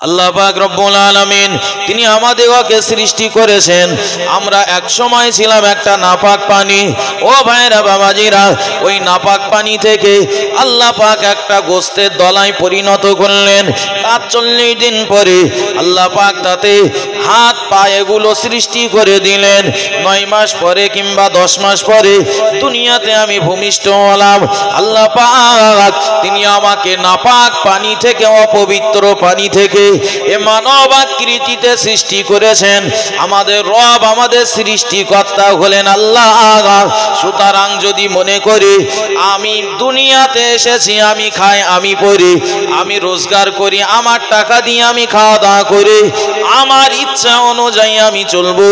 আল্লাহ পাক রব্বুল আলামিন তিনি আমাদেরকে সৃষ্টি করেছেন। আমরা এক সময় ছিলাম একটা নাপাক পানি। ও ভাইরা বাবাজিরা, ওই নাপাক পানি থেকে আল্লাহ পাক একটা গোস্তের দলায় পরিণত করলেন। তার 40 দিন পরে আল্লাহ পাক তাতে হাত পা এগুলো সৃষ্টি করে দিলেন। 9 মাস পরে কিংবা 10 মাস পরে দুনিয়াতে আমি ভূমিষ্ঠ হলাম। আল্লাহ পাক তিনি আমাকে নাপাক পানি থেকে, অপবিত্র পানি থেকে এ মানব আকৃতিতে সৃষ্টি করেছেন। আমাদের রব, আমাদের সৃষ্টিকর্তা হলেন আল্লাহ। সুতরাং যদি মনে করি আমি দুনিয়াতে এসেছি, আমি খাই, আমি পড়ি, আমি রোজগার করি, আমার টাকা দিয়ে আমি খাওয়া দাওয়া করি, আমার ইচ্ছা অনুযায়ী আমি চলবো,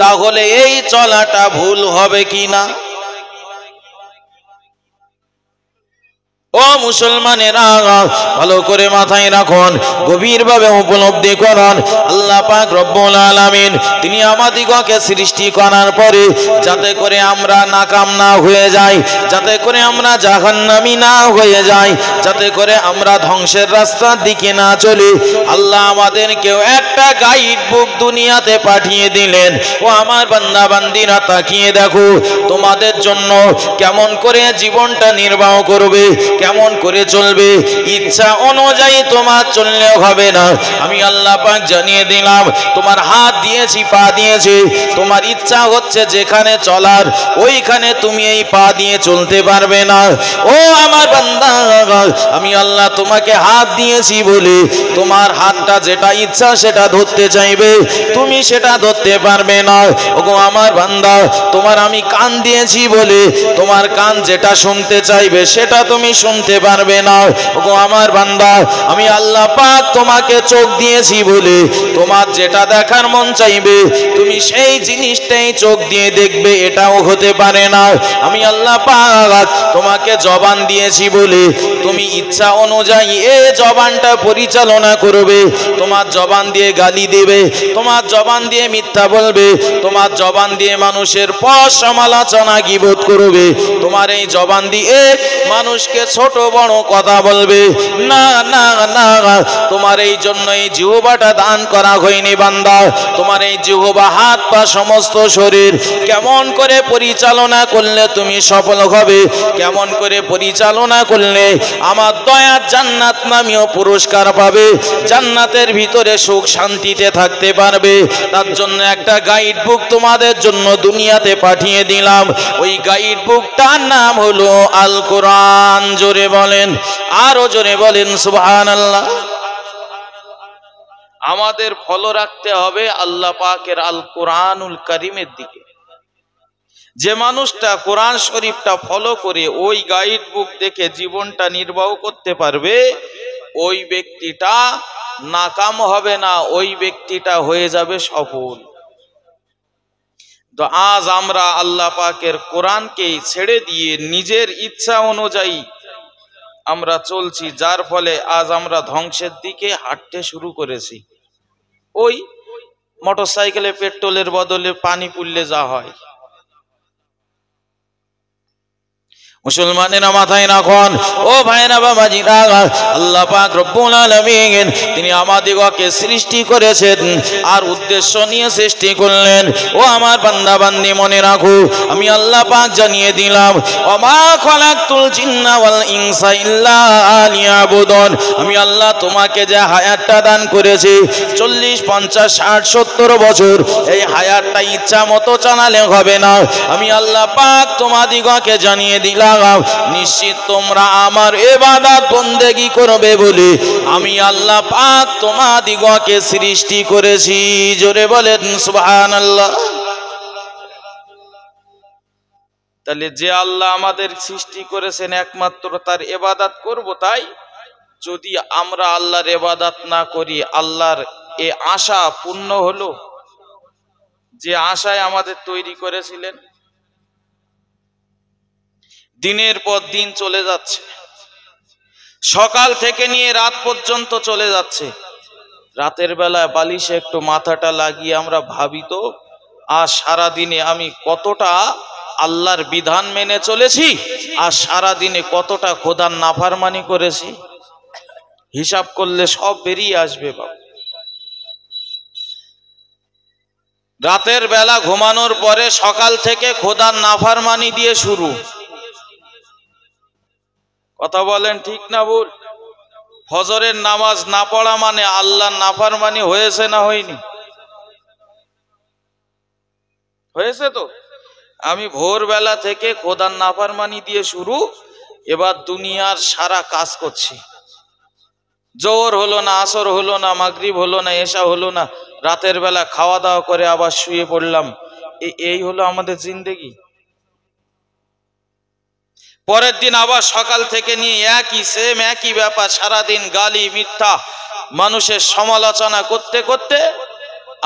তাহলে এই চলাটা ভুল হবে কি না? ও মুসলমানেরা, ভালো করে মাথায় রাখুন, গভীরভাবে উপলব্ধি করুন। আল্লাহ পাক রব্বুল আলামিন তিনি আমাদিগকে সৃষ্টি করার পরে যাতে করে আমরা নাকাম না হয়ে যাই, যাতে করে আমরা জাহান্নামী না হয়ে যাই, যাতে করে আমরা ধ্বংসের রাস্তার দিকে না চলি, আল্লাহ আমাদেরকেও একটা গাইড বুক দুনিয়াতে পাঠিয়ে দিলেন। ও আমার বান্দা বান্দিরা, তাকিয়ে দেখো তোমাদের জন্য কেমন করে জীবনটা নির্বাহ করবে, কেমন করে চলবে। ইচ্ছা অনুযায়ী তোমার চললেও হবে না। আমি আল্লাহ পাক জানিয়ে দিলাম, তোমার হাত দিয়েছি, পা দিয়েছি, তোমার ইচ্ছা হচ্ছে যেখানে চলার ওইখানে তুমি এই পা দিয়ে চলতে পারবে না। ও আমার বান্দা, আমি আল্লাহ তোমাকে হাত দিয়েছি বলে তোমার হাতটা যেটা ইচ্ছা সেটা ধরতে চাইবে, তুমি সেটা ধরতে পারবে না। ওগো আমার বান্দা, তোমার আমি কান দিয়েছি বলে তোমার কান যেটা শুনতে চাইবে সেটা তুমি শুনতে পারবে না। ওগো আমার বান্দা, আমি আল্লাহ পাক তোমাকে চোখ দিয়েছি বলে তোমার যেটা দেখার মন চাইবে তুমি সেই জিনিসটাই চোখ দিয়ে দেখবে, এটাও হতে পারে না। আমি আল্লাহ পাক তোমাকে জবান দিয়েছি বলে তুমি ইচ্ছা অনুযায়ী এই জবানটা পরিচালনা করবে। তোমার জবান দিয়ে গালি দেবে, তোমার জবান দিয়ে মিথ্যা বলবে, তোমার জবান দিয়ে মানুষের পর সমালোচনা গীবত করবে, তোমার এই জবান দিয়ে মানুষকে ছোট বড় কথা বলবে। না না না, তোমার এই জন্য এই জিহ্বাটা দান করা হয়নি বান্দা। তোমার এই জিহ্বা, হাত পা, সমস্ত শরীর কেমন করে পরিচালনা করলে তুমি সফল হবে, কেমন করে পরিচালনা করলে আমার দয়ার জান্নাত নামীয় পুরস্কার পাবে, জান্নাতের ভিতরে সুখ শান্তিতে থাকতে পারবে, তার জন্য একটা গাইড বুক তোমাদের জন্য দুনিয়াতে পাঠিয়ে দিলাম। ওই গাইড বুকটার নাম হলো আল কোরআন। জোরে বলেন, আরো জোরে বলেন সুবহানাল্লাহ। আমাদের ফলো রাখতে হবে আল্লাহ পাকের আল কোরআনুল কারীমের দিকে। যে মানুষটা কোরআন শরীফটা ফলো করে ওই গাইড বুক দেখে জীবনটা নির্বাহ করতে পারবে, ওই ব্যক্তিটা নাকাম হবে না, ওই ব্যক্তিটা হয়ে যাবে সফল। তো আজ আমরা আল্লাহ পাকের কোরআনকে ছেড়ে দিয়ে নিজের ইচ্ছা অনুযায়ী আমরা চলছি, যার ফলে আজ আমরা ধ্বংসের দিকে হাঁটতে শুরু করেছি। ওই মোটরসাইকেলে পেট্রোলের বদলে পানি পুড়লে যা হয়। মুসলমানেরা মাথায় রাখুন, ও ভাইরা বাবাজিরা, আল্লাহ পাক রব্বুল আলামিন তিনি আমাদিগকে সৃষ্টি করেছেন আর উদ্দেশ্য নিয়ে সৃষ্টি করলেন। ও আমার বান্দা বান্দি, মনে রাখো, আমি আল্লাহ পাক জানিয়ে দিলাম, ওমা খালাকতুল জিন্না ওয়াল ইনসা ইল্লা লিয়াবুদুন। আমি আল্লাহ তোমাকে যে হায়াতটা দান করেছি 40, 50, 60, 70 বছর, এই হায়াতটা ইচ্ছা মতো চালালে হবে না। আমি আল্লাহ পাক তোমাদিগকে জানিয়ে দিলাম, নিশ্চিত তোমরা আমার ইবাদত বন্দেগী করবে বলে আমি আল্লাহ পাক তোমাদিগকে সৃষ্টি করেছি। জোরে বলেন সুবহানাল্লাহ। তাহলে যে আল্লাহ আমাদের সৃষ্টি করেছেন একমাত্র তার ইবাদত করব, তাই যদি আমরা আল্লাহর ইবাদত না করি, আল্লাহর এ আশা পূর্ণ হলো যে আশায় আমাদের তৈরি করেছিলেন? দিনের পর দিন চলে যাচ্ছে, সকাল থেকে নিয়ে রাত পর্যন্ত চলে যাচ্ছে। রাতের বেলা বালিশে একটু মাথাটা লাগিয়ে আমরা ভাবি তো আজ সারা দিনে আমি কতটা আল্লাহর বিধান মেনে চলেছি, আর সারা দিনে কতটা খোদার নাফরমানি করেছি। হিসাব করলে সব বেরিয়ে আসবে বাবা। রাতের বেলা ঘুমানোর পরে সকাল থেকে খোদার নাফরমানি দিয়ে শুরু। কথা বলেন ঠিক না ভুল? ফজরের নামাজ না পড়া মানে আল্লাহর নাফরমানি হয়েছে না হয়নি? হয়েছে তো। আমি ভোরবেলা থেকে খোদার নাফরমানি দিয়ে শুরু, এবার দুনিয়ার সারা কাজ করছি। জোহর হলো না, আসর হলো না, মাগরিব হলো না, এশা হলো না, রাতের বেলা খাওয়া দাওয়া করে আবার শুয়ে পড়লাম। এই হলো আমাদের জিন্দেগি। পরের দিন আবার সকাল থেকে নিয়ে একই ব্যাপার, সারাদিন গালি মিথ্যা মানুষের সমালোচনা করতে করতে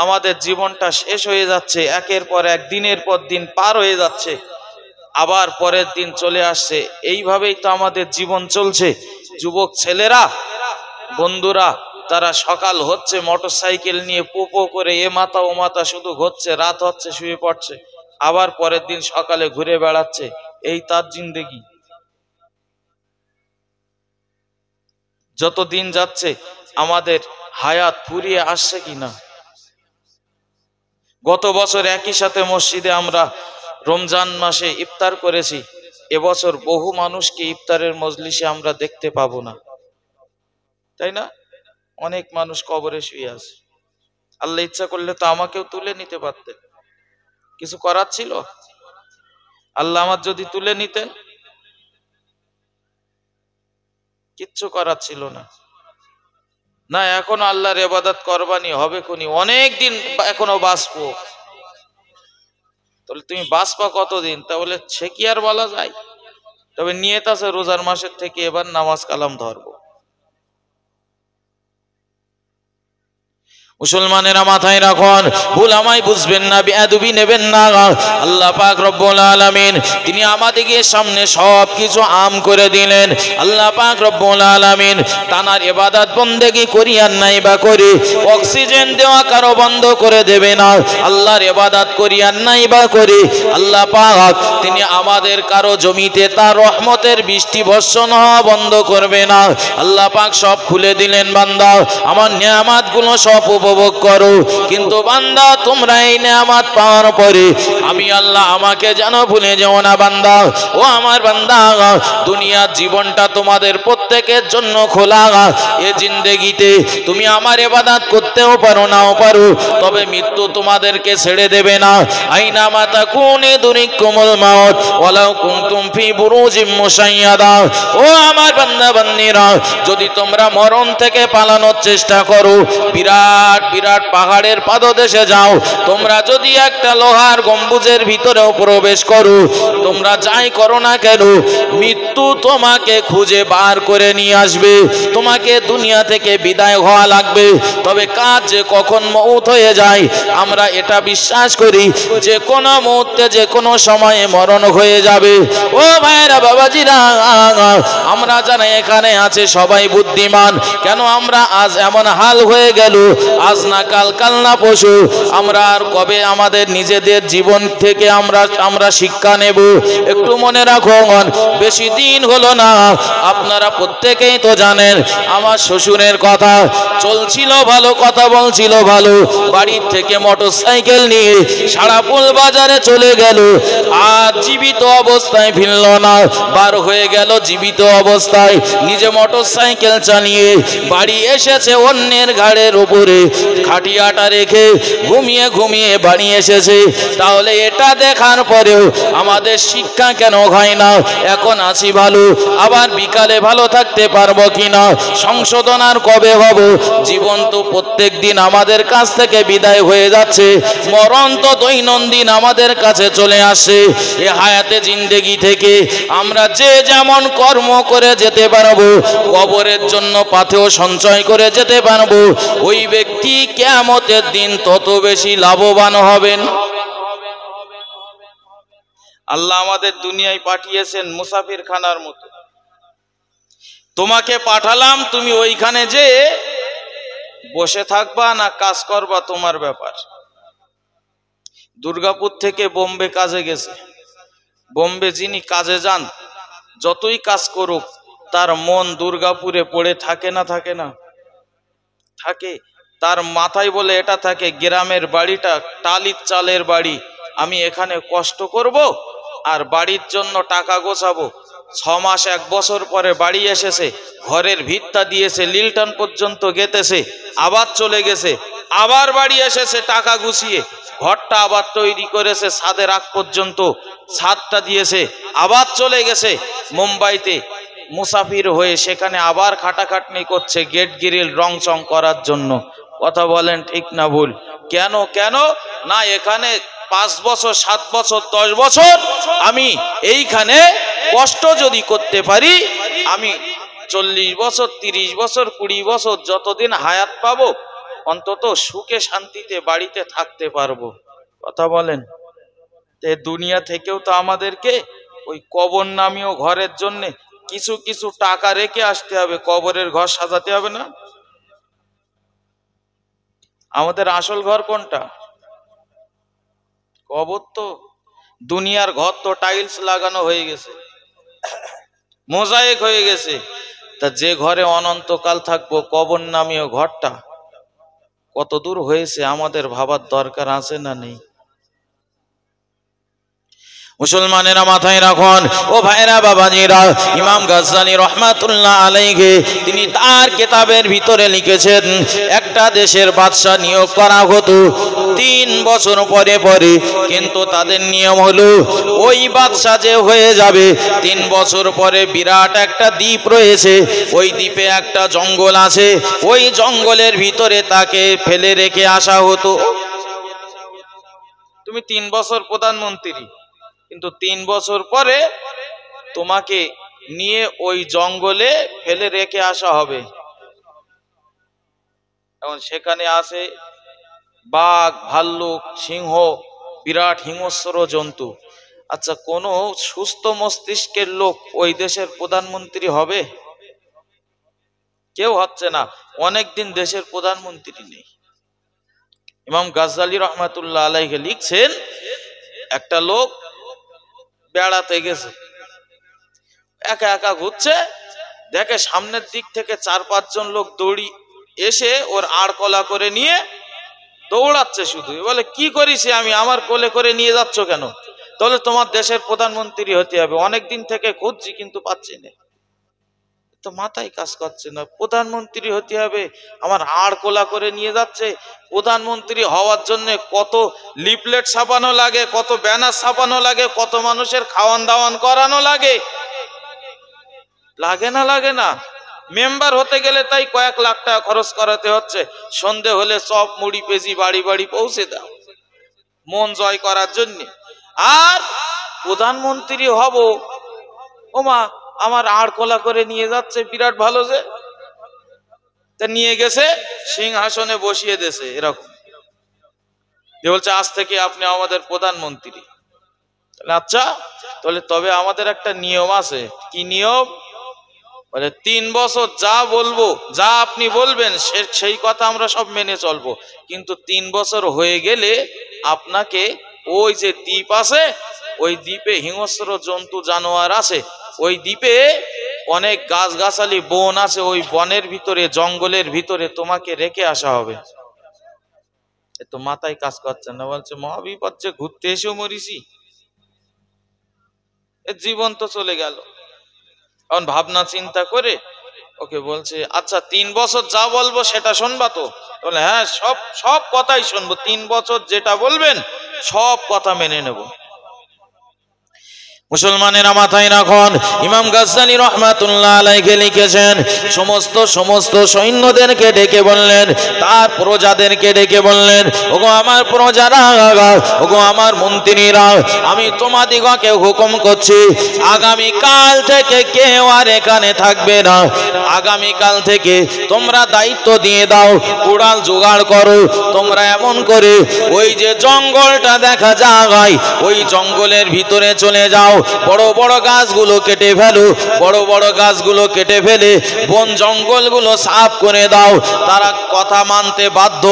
আমাদের জীবনটা শেষ হয়ে যাচ্ছে। একের পর এক, দিনের পর দিন পার হয়ে যাচ্ছে, আবার পরের দিন চলে আসছে। এইভাবেই তো আমাদের জীবন চলছে। যুবক ছেলেরা, বন্ধুরা, তারা সকাল হচ্ছে মোটরসাইকেল নিয়ে পোপো করে এ মাথা ও মাথা শুধু ঘুরছে, রাত হচ্ছে শুয়ে পড়ছে, আবার পরের দিন সকালে ঘুরে বেড়াচ্ছে। এই তার জিন্দেগি। যত দিন যাচ্ছে আমাদের হায়াত ফুরিয়ে আসছে কিনা। গত বছর একই সাথে মসজিদে আমরা রমজান মাসে ইফতার করেছি। এবছর বহু মানুষকে ইফতারের মজলিসে আমরা দেখতে পাবো না, তাই না? অনেক মানুষ কবরে শুয়ে আছে। আল্লাহ ইচ্ছা করলে তো আমাকেও তুলে নিতে পারতেন, কিছু করার ছিল? আল্লাহ আমার যদি তুলে নিতেন, কিচ্ছু করার ছিল না। না, এখনো আল্লাহর ইবাদত করবানি হবে কোনি, অনেক দিন এখনো বাঁচবো। তাহলে তুমি বাঁচবা কতদিন? তাহলে সে কি আর বলা যায়? তবে নিয়ত আছে রোজার মাসের থেকে এবার নামাজ কালাম ধরবো। মুসলমানেরা মাথায় রাখুন, ভুল আমায় বুঝবেন না, বেয়াদবি নেবেন না। আল্লাহ পাক রব্বুল আলামিন তিনি আমাদেরকে সামনে সব কিছু আম করে দিলেন। আল্লাহ পাক রব্বুল আলামিন তানার ইবাদত বন্দেগী করি আর নাই বা করি, অক্সিজেন দেওয়া কারো বন্ধ করে দেবে না। আল্লাহর ইবাদত করি আর নাই বা করি, আল্লাহ পাক তিনি আমাদের কারো জমিতে তার রহমতের বৃষ্টি বর্ষণ হওয়া বন্ধ করবে না। আল্লাহ পাক সব খুলে দিলেন, বান্দা আমার নিয়ামতগুলো সব উপভোগ করো। কিন্তু বান্দা তোমরা এই নিয়ামত পাওয়ার পরে আমি আল্লাহ আমাকে যেন ভুলে যাও না। বান্দা, ও আমার বান্দা, দুনিয়ার জীবনটা তোমাদের প্রত্যেকের জন্য খোলা। এ জিন্দেগিতে তুমি আমার ইবাদত করতেও পারো নাও পারো, তবে মৃত্যু তোমাদেরকে ছেড়ে দেবে না। আইনা মাতা কুনে দুরিকুমুল মাউত ওয়ালাউ কুনতুম ফি বুরুজিম মুশাইয়াদা। ও আমার বান্দা বান্দীরা, যদি তোমরা মরণ থেকে পালানোর চেষ্টা করো, বিরাট বিরাট পাহাড়ের পাদদেশে যাও, তোমরা যদি একটা লোহার গম্বুজের ভিতরেও প্রবেশ করো, তোমরা যাই করো না কেন, মৃত্যু তোমাকে খুঁজে বার করে নিয়ে আসবে। তোমাকে দুনিয়া থেকে বিদায় হওয়া লাগবে। তবে কাজ যে কখন মউত হয়ে যায় আমরা এটা বিশ্বাস করি, যে কোনো মুহূর্তে যে কোনো সময়ে মরণ হয়ে যাবে। ও ভাইরা বাবাজিরা, আমরা যারা এখানে আছে সবাই বুদ্ধিমান। কেন আমরা আজ এমন হাল হয়ে গেল, আজ না কাল, কাল না পরশু, আমরা আর কবে আমাদের নিজেদের জীবন থেকে আমরা শিক্ষা নেব? একটু মনে রাখুন, বেশি দিন হলো না, আপনারা প্রত্যেকেই তো জানেন আমার শ্বশুরের কথা। চলছিল ভালো, কথা বলছিল ভালো, বাড়ির থেকে মোটরসাইকেল নিয়ে সারাপুল বাজারে চলে গেল, আর জীবিত অবস্থায় ফিরল না। বার হয়ে গেল জীবিত অবস্থায়, নিজে মোটরসাইকেল চালিয়ে বাড়ি এসেছে অন্যের ঘাড়ের উপরে খাটিয়াটা রেখে ঘুমিয়ে ঘুমিয়ে বাড়ি এসেছে। তাহলে এটা দেখার পরেও আমাদের শিক্ষা কেন হয় না? এখন আছি ভালো, আবার বিকালে ভালো থাকতে পারবো কিনা? সংশোধন আর কবে হব? জীবন তো প্রত্যেক দিন আমাদের কাছ থেকে বিদায় হয়ে যাচ্ছে, মরণ তো দৈনন্দিন আমাদের কাছে চলে আসে। এ হায়াতে জিন্দেগি থেকে আমরা যে যেমন কর্ম করে যেতে পারবো, কবরের জন্য পাথেও সঞ্চয় করে যেতে পারবো, ওই ব্যক্তি কিয়ামতের দিন তত বেশি লাভবান হবেন। আল্লাহ আমাদের দুনিয়ায় পাঠিয়েছেন মুসাফির খানার মতো। তোমাকে পাঠালাম, তুমি ওইখানে যে বসে থাকবা না কাজ করবা তোমার ব্যাপার। দুর্গাপুর থেকে বোম্বে কাজে গেছে। বোম্বে যিনি কাজে যান, যতই কাজ করুক তার মন দুর্গাপুরে পড়ে থাকে না? থাকে না? থাকে। তার মাথায় বলে এটা থাকে গ্রামের বাড়িটা টালির চালের বাড়ি, আমি এখানে কষ্ট করব আর বাড়ির জন্য টাকা গোছাবো। 6 মাস 1 বছর পরে বাড়ি এসেছে, ঘরের ভিতটা দিয়েছে, লিলটন পর্যন্ত গেতেছে, আবার চলে গেছে, আবার বাড়ি এসেছে টাকা গুছিয়ে, ঘরটা আবার তৈরি করেছে, ছাদের আগ পর্যন্ত ছাদটা দিয়েছে, আবার চলে গেছে মুম্বাইতে মুসাফির হয়ে, সেখানে আবার খাটাখাটনি করছে গেট গ্রিল রং চং করার জন্য। কথা বলেন ঠিক না ভুল? কেন কেন না, এখানে 5 বছর 7 বছর 10 বছর আমি এইখানে কষ্ট যদি করতে পারি, আমি 40 বছর 30 বছর 20 বছর যতদিন হায়াত পাবো অন্তত সুখে শান্তিতে বাড়িতে থাকতে পারবো। কথা বলেন? দুনিয়া থেকেও তো আমাদেরকে ওই কবর নামীয় ঘরের জন্য কিছু কিছু টাকা রেখে আসতে হবে, কবরের ঘর সাজাতে হবে না? আমাদের আসল ঘর কোনটা? কবর। তো দুনিয়ার ঘর তো টাইলস লাগানো হয়ে গেছে, মোজাইক হয়ে গেছে, তা যে ঘরে অনন্তকাল থাকবো কবর নামীয় ঘরটা কত দূর হয়েছে আমাদের ভাবার দরকার আছে না নেই? মুসলমানেরা মাথায় রাখুন ও ভাইরা বাবাজিরা, ইমাম গাজ্জালী রহমাতুল্লাহ আলাইহি তিনি তার কিতাবের ভিতরে লিখেছেন, একটা দেশের বাদশা নিয়োগ করা হতো 3 বছর পরে পরে, কিন্তু তাদের নিয়ম হলো ওই বাদশা যে হয়ে যাবে 3 বছর পরে বিরাট একটা দ্বীপ রয়েছে, ওই দ্বীপে একটা জঙ্গল আছে, ওই জঙ্গলের ভিতরে তাকে ফেলে রেখে আসা হতো। তুমি 3 বছর প্রধানমন্ত্রী, কিন্তু 3 বছর পরে তোমাকে নিয়ে ওই জঙ্গলে ফেলে রেখে আসা হবে। এখন সেখানে আছে বাঘ, ভাল্লুক, সিংহ, বিরাট হিংস্র জন্তু। আচ্ছা, কোন সুস্থ মস্তিষ্কের লোক ওই দেশের প্রধানমন্ত্রী হবে? কেউ হচ্ছে না। অনেকদিন দেশের প্রধানমন্ত্রী নেই। ইমাম গাজ্জালী রহমাতুল্লাহ আলাইহি লিখছেন, একটা লোক বেড়াতে গেছে, একা একা ঘুরছে, দেখে সামনের দিক থেকে 4-5 জন লোক দৌড়ি এসে ওর আড় কলা করে নিয়ে দৌড়াচ্ছে শুধু। বলে, কি করিস আমি, আমার কোলে করে নিয়ে যাচ্ছ কেন? তাহলে তোমার দেশের প্রধানমন্ত্রী হতে হবে, অনেকদিন থেকে খুঁজছি কিন্তু পাচ্ছি না। তো মাথায় কাজ করছে না, প্রধানমন্ত্রী হতে হবে, আমার আড় কোলা করে নিয়ে যাচ্ছে। প্রধানমন্ত্রী হওয়ার জন্য কত লিফলেট ছাপানো লাগে, কত ব্যানার ছাপানো লাগে, কত মানুষের খাওয়ান দাওয়ান করানো লাগে, লাগে না? লাগে না? মেম্বার হতে গেলে তাই কয়েক লাখ টাকা খরচ করাতে হচ্ছে। সন্ধে হলে চপ মুড়ি পেঁচি বাড়ি বাড়ি পৌঁছে দাও মন জয় করার জন্য। আর প্রধানমন্ত্রী হব, ওমা আমার আড় কোলা করে নিয়ে যাচ্ছে, বিরাট ভালো যে, তা নিয়ে গেছে সিংহাসনে বসিয়ে দিয়েছে এরকম, বলছে আজ থেকে আপনি আমাদের প্রধানমন্ত্রী। আচ্ছা, তাহলে তবে আমাদের একটা নিয়ম আছে। কি নিয়ম? বলে 3 বছর যা বলবো, যা আপনি বলবেন সেই কথা আমরা সব মেনে চলবো, কিন্তু 3 বছর হয়ে গেলে আপনাকে ওই যে দ্বীপ আছে, ওই দ্বীপে হিংস্র জন্তু জানোয়ার আছে, ওই দ্বীপে অনেক গাছগাছালি বন আছে, ওই বনের ভিতরে জঙ্গলের ভিতরে তোমাকে রেখে আসা হবে। তো মাথায় কাজ করছে না, বলছে মহাবিপদ, যে ঘুরতে এসেও মরিছি, জীবন তো চলে গেল। এখন ভাবনা চিন্তা করে ওকে বলছে, আচ্ছা 3 বছর যা বলবো সেটা শুনবা তো? বলে হ্যাঁ, সব কথাই শুনবো, 3 বছর যেটা বলবেন সব কথা মেনে নেব। মুসলমানেরা মাথায় রাখুন, ইমাম গাজ্জালী রহমাতুল্লাহ আলাইহি লিখেছেন, সমস্ত সৈন্যদেরকে ডেকে বললেন, তার প্রজাদেরকে ডেকে বললেন, ওগো আমার প্রজারা, ওগো আমার মন্ত্রীরা, আমি তোমাদিগকে হুকুম করছি, আগামী কাল থেকে কেউ আর এখানে থাকবে না। আগামী কাল থেকে তোমরা দায়িত্ব দিয়ে দাও, কুড়াল জোগাড় করো, তোমরা এমন করে ওই যে জঙ্গলটা দেখা যায় ওই জঙ্গলের ভিতরে চলে যাও, বড় বড় গাছগুলো কেটে ফেলো, বড় বড় গাছগুলো কেটে ফেলে বন জঙ্গলগুলো সাফ করে দাও। তারা কথা মানতে বাধ্য,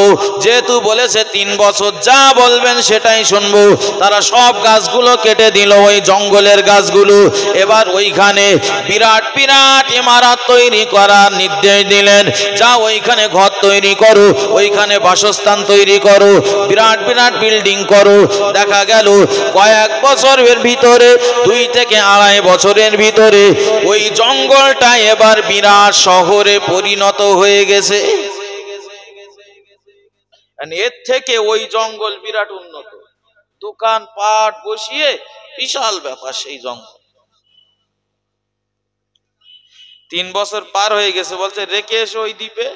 যেহেতু বলেছে 3 বছর যা বলবেন সেটাই শুনবো। তারা সব গাছগুলো কেটে দিল, ওই জঙ্গলের গাছগুলো। এবার ওইখানে বিরাট বিরাট ইমারত তৈরি করার নির্দেশ দিলেন, যা ওইখানে ঘর তৈরি করো, ওইখানে বাসস্থান তৈরি করো, বিরাট বিরাট বিল্ডিং করো। দেখা গেল কয়েক বছরের ভিতরে, 2 থেকে 2.5 বছরের ভিতরে ওই জঙ্গলটা এবার বিরাট শহরে পরিণত হয়ে গেছে। এর থেকে ওই জঙ্গল বিরাট উন্নত, দোকান পাট বসিয়ে বিশাল ব্যাপার সেই জঙ্গল। 3 বছর পার হয়ে গেছে, বলছে রেখে এসো ওই দ্বীপে।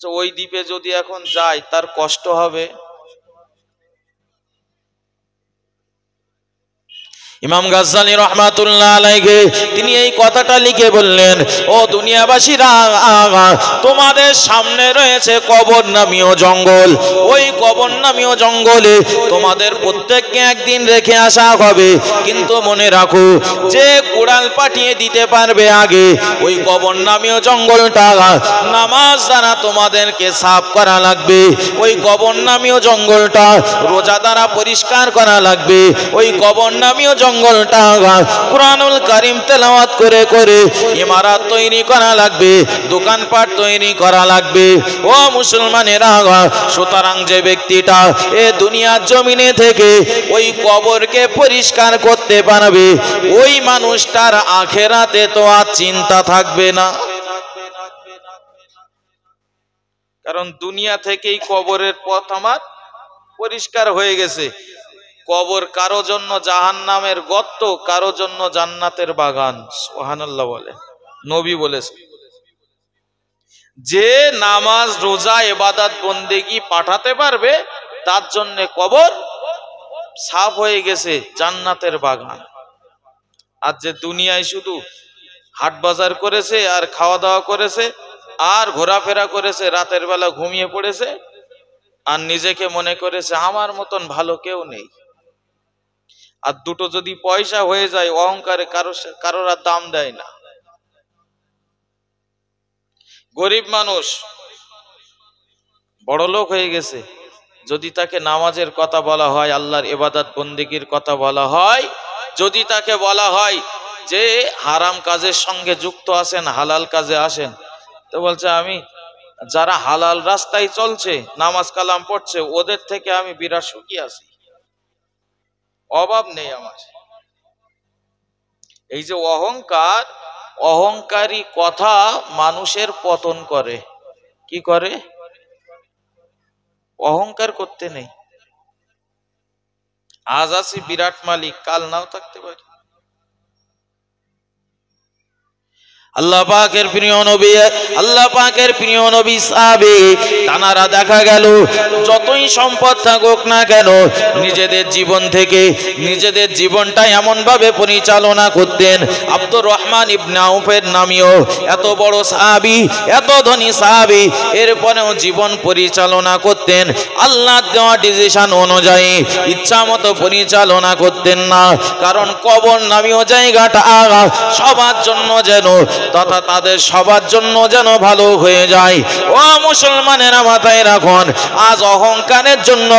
ওই দ্বীপে যদি এখন যায় তার কষ্ট হবে। ইমাম গাজ্জালী রহমাতুল্লাহ আলাইহি তিনি এই কথাটা লিখে বললেন, ও দুনিয়াবাসীরা, তোমাদের সামনে রয়েছে কবর নামীয় জঙ্গল। ওই কবর নামীয় জঙ্গলে তোমাদের প্রত্যেককে একদিন রেখে আসা হবে। কিন্তু মনে রাখো, যে কুড়াল পাঠিয়ে দিতে পারবে আগে ওই কবর নামীয় জঙ্গলটা নামাজ দ্বারা তোমাদেরকে সাফ করা লাগবে। ওই কবর নামীয় জঙ্গলটা রোজা দ্বারা পরিষ্কার করা লাগবে। ওই কবর নামীয় জঙ্গলটা কুরআনুল কারীম তেলাওয়াত করে করে ইমারত তৈরি করা লাগবে, দোকানপাট তৈরি করা লাগবে। ও মুসলমানেরা, সুতরাং যে ব্যক্তিটা এ দুনিয়ার জমিনে থেকে ওই কবরকে পরিষ্কার করতে পারবে, ওই মানুষটার আখেরাতে তো আর চিন্তা থাকবে না। কারণ দুনিয়া থেকেই কবরের পথ আমার পরিষ্কার হয়ে গেছে। কবর কারো জন্য জাহান্নামের গর্ত, কারো জন্য জান্নাতের বাগান। সুবহানাল্লাহ বলে, নবী বলেছে। যে নামাজ রোজা ইবাদত বন্দেগী পাঠাতে পারবে তার জন্য কবর সাফ হয়ে গেছে, জান্নাতের বাগান। আর যে দুনিয়ায় শুধু হাট বাজার করেছে আর খাওয়া দাওয়া করেছে আর ঘোরাফেরা করেছে, রাতের বেলা ঘুমিয়ে পড়েছে আর নিজেকে মনে করেছে আমার মতন ভালো কেউ নেই। আর দুটো যদি পয়সা হয়ে যায় অহংকারে কারোর আর দাম দেয় না। গরিব মানুষ বড় লোক হয়ে গেছে, যদি তাকে নামাজের কথা বলা হয়, আল্লাহর ইবাদত বন্দেগীর কথা বলা হয়, যদি তাকে বলা হয় যে হারাম কাজের সঙ্গে যুক্ত আছেন, হালাল কাজে আসেন, তো বলছে আমি যারা হালাল রাস্তায় চলছে, নামাজ কালাম পড়ছে, ওদের থেকে আমি বিরাট সুখী আছি, অভাব নেই আমার। এই যে অহংকার, অহংকারী কথা মানুষের পতন করে। কি করে? অহংকার করতে নেই। আজ আছি বিরাট মালিক, কাল নাও থাকতে পারি। আল্লাহ পাকের প্রিয় নবী, আল্লাহ পাকের প্রিয় নবী সাহাবী তানারা দেখা গেল যতই সম্পদ থাকুক না কেন, নিজেদের জীবন থেকে নিজেদের জীবনটা এমন ভাবে পরিচালনা করতেন। আব্দুর রহমান ইবনে আউফের নামীয় এত বড় সাহাবী, এত ধনী সাহাবী, এরপরেও জীবন পরিচালনা করতেন আল্লাহর দেওয়া ডিসিশন অনুযায়ী, ইচ্ছা মতো পরিচালনা করতেন না। কারণ কবর নামীয় জায়গাটা সবার জন্য যেন, তথা তাদের সবার জন্য যেন ভালো হয়ে যায়। ও মুসলমানেরা, মাথায় রাখুন, আজ অহংকারের জন্য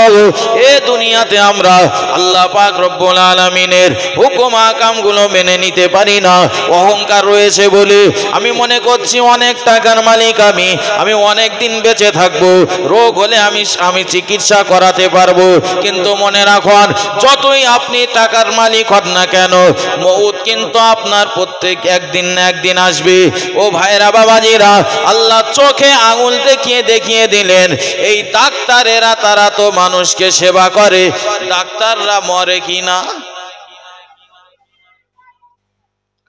এ দুনিয়াতে আমরা আল্লাহ পাক রব্বুল আলামিনের হুকুম আহকামগুলো মেনে নিতে পারি না। অহংকার রয়েছে বলে আমি মনে করছি অনেক টাকার মালিক আমি অনেক দিন বেঁচে থাকবো, রোগ হলে আমি চিকিৎসা করাতে পারবো। কিন্তু মনে রাখুন, যতই আপনি টাকার মালিক হন না কেন, মউত কিন্তু আপনার প্রত্যেক একদিন না একদিন আসবে। ও ভাইরা বাবাজিরা, আল্লাহ চোখে আঙুল দেখিয়ে দেখিয়ে দিলেন, এই ডাক্তারেরা তারা তো মানুষকে সেবা করে, ডাক্তাররা মরে কিনা?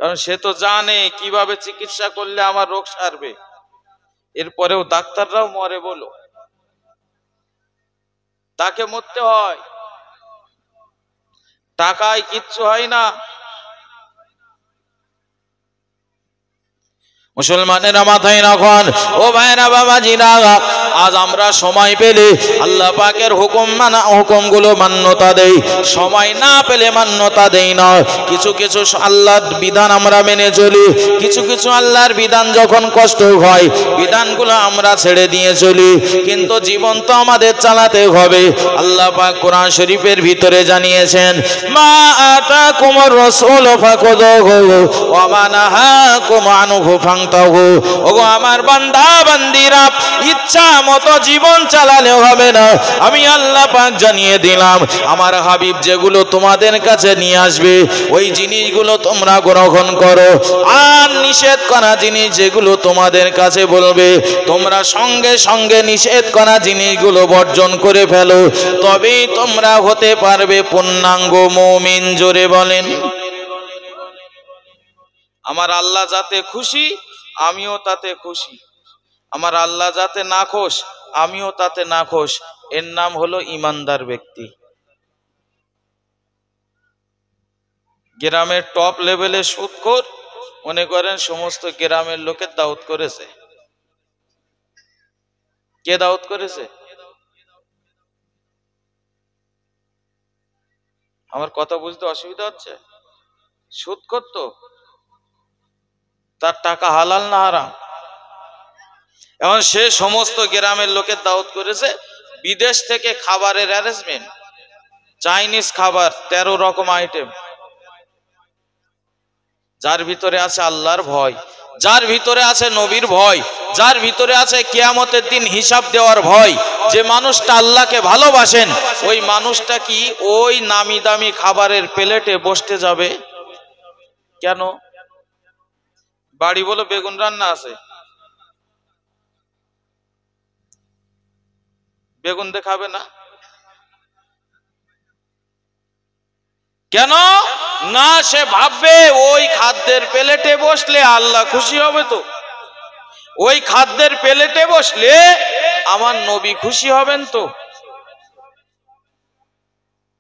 কারণ সে তো জানে কিভাবে চিকিৎসা করলে আমার রোগ সারবে। এরপরেও ডাক্তাররাও মরে বলো, তাকে মরতে হয়, টাকায় কিচ্ছু হয় না। মুসলমানেরা মাথায় রাখুন, ও ভাইরা বাবাজিরা, আজ আমরা সময় পেলে আল্লাহ পাকের হুকুমগুলো মান্যতা দেই, সময় না পেলে মান্যতা দেই না। কিছু কিছু আল্লাহর বিধান আমরা মেনে চলি, কিছু কিছু আল্লাহর বিধান যখন কষ্ট হয় বিধানগুলো আমরা ছেড়ে দিয়ে চলি। কিন্তু জীবন তো আমাদের চালাতে হবে। আল্লাহ পাক কোরআন শরীফের ভিতরে জানিয়েছেন, মা আতাকুমুর রাসূলু ফাখুযুহু ওয়া মা নাহাকুম আনহু ফান্তাহু। ওগো আমার বান্দা বান্দিরা, ইচ্ছা মতো জীবন চালালে হবে না। আমি আল্লাহ পাক জানিয়ে দিলাম, আমার হাবিব যেগুলো তোমাদের কাছে নিয়ে আসবে ওই জিনিসগুলো তোমরা গ্রহণ করো, আর নিষেধ করা জিনিস যেগুলো তোমাদের কাছে বলবে তোমরা সঙ্গে সঙ্গে নিষেধ করা জিনিসগুলো বর্জন করে ফেলো, তবেই তোমরা হতে পারবে পূর্ণাঙ্গ মুমিন। জোরে বলেন। আমার আল্লাহ যাতে খুশি আমিও তাতে খুশি, আমার আল্লাহ যাতে নাখোশ আমিও তাতে নাখোশ। এর নাম হলো ইমানদার ব্যক্তি। গ্রামের টপ লেভেলে সুদখোর মনে করেন সমস্ত গ্রামের লোকের দাওয়াত করেছে। কে দাওয়াত করেছে? আমার কথা বুঝতে অসুবিধা হচ্ছে? সুদখোর তো, তার টাকা হালাল না হারাম? এখন সে সমস্ত গ্রামের লোকের দাওয়াত করেছে। বিদেশ থেকে খাবারের অ্যারেঞ্জমেন্ট, চাইনিজ খাবার 13 রকম আইটেম। যার ভিতরে আছে আল্লাহর ভয়, যার ভিতরে আছে নবীর ভয়, যার ভিতরে আছে কিয়ামতের দিন হিসাব দেওয়ার ভয়, যে মানুষটা আল্লাহকে ভালোবাসেন ওই মানুষটা কি ওই নামি দামি খাবারের প্লেটে বসতে যাবে? কেন? বাড়ি বলে বেগুন রান্না আছে, বেগুন দেখাবে না কেন? না, সে ভাববে ওই খাদ্যের প্লেটে বসলে আল্লাহ খুশি হবে, তো ওই খাদ্যের প্লেটে বসলে আমার নবী খুশি হবেন। তো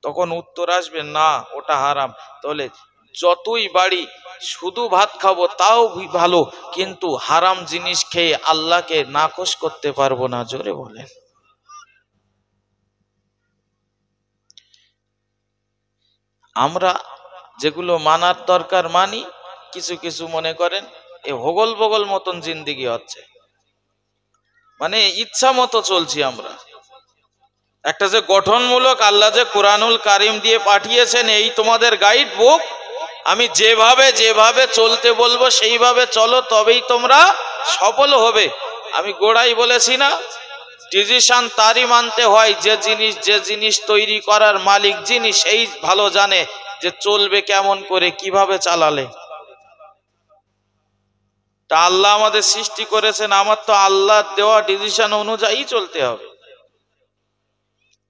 তখন উত্তর আসবে না, ওটা হারাম। তাহলে যতই বাড়ি শুধু ভাত খাবো তাও ভালো, কিন্তু হারাম জিনিস খেয়ে আল্লাহকে নাখোশ করতে পারবো না। জোরে বলেন। আমরা যেগুলো মানার দরকার মানি, কিছু কিছু মনে করেন এ হগল বগল মতন জিন্দিগি হচ্ছে, মানে ইচ্ছা মতো চলছি আমরা। একটা যে গঠনমূলক আল্লাহ যে কোরআনুল কারিম দিয়ে পাঠিয়েছেন, এই তোমাদের গাইড বুক, আমি যেভাবে যেভাবে চলতে বলবো সেইভাবে চলো, তবেই তোমরা সফল হবে। আমি গোড়াই বলেছি না, ডিসিশন তারই মানতে হয় যে জিনিস তৈরি করার মালিক যিনি, সেই ভালো জানে যে চলবে কেমন করে, কিভাবে চালালে। তা আল্লাহ আমাদের সৃষ্টি করেছেন, আমার তো আল্লাহর দেওয়া ডিসিশন অনুযায়ী চলতে হবে।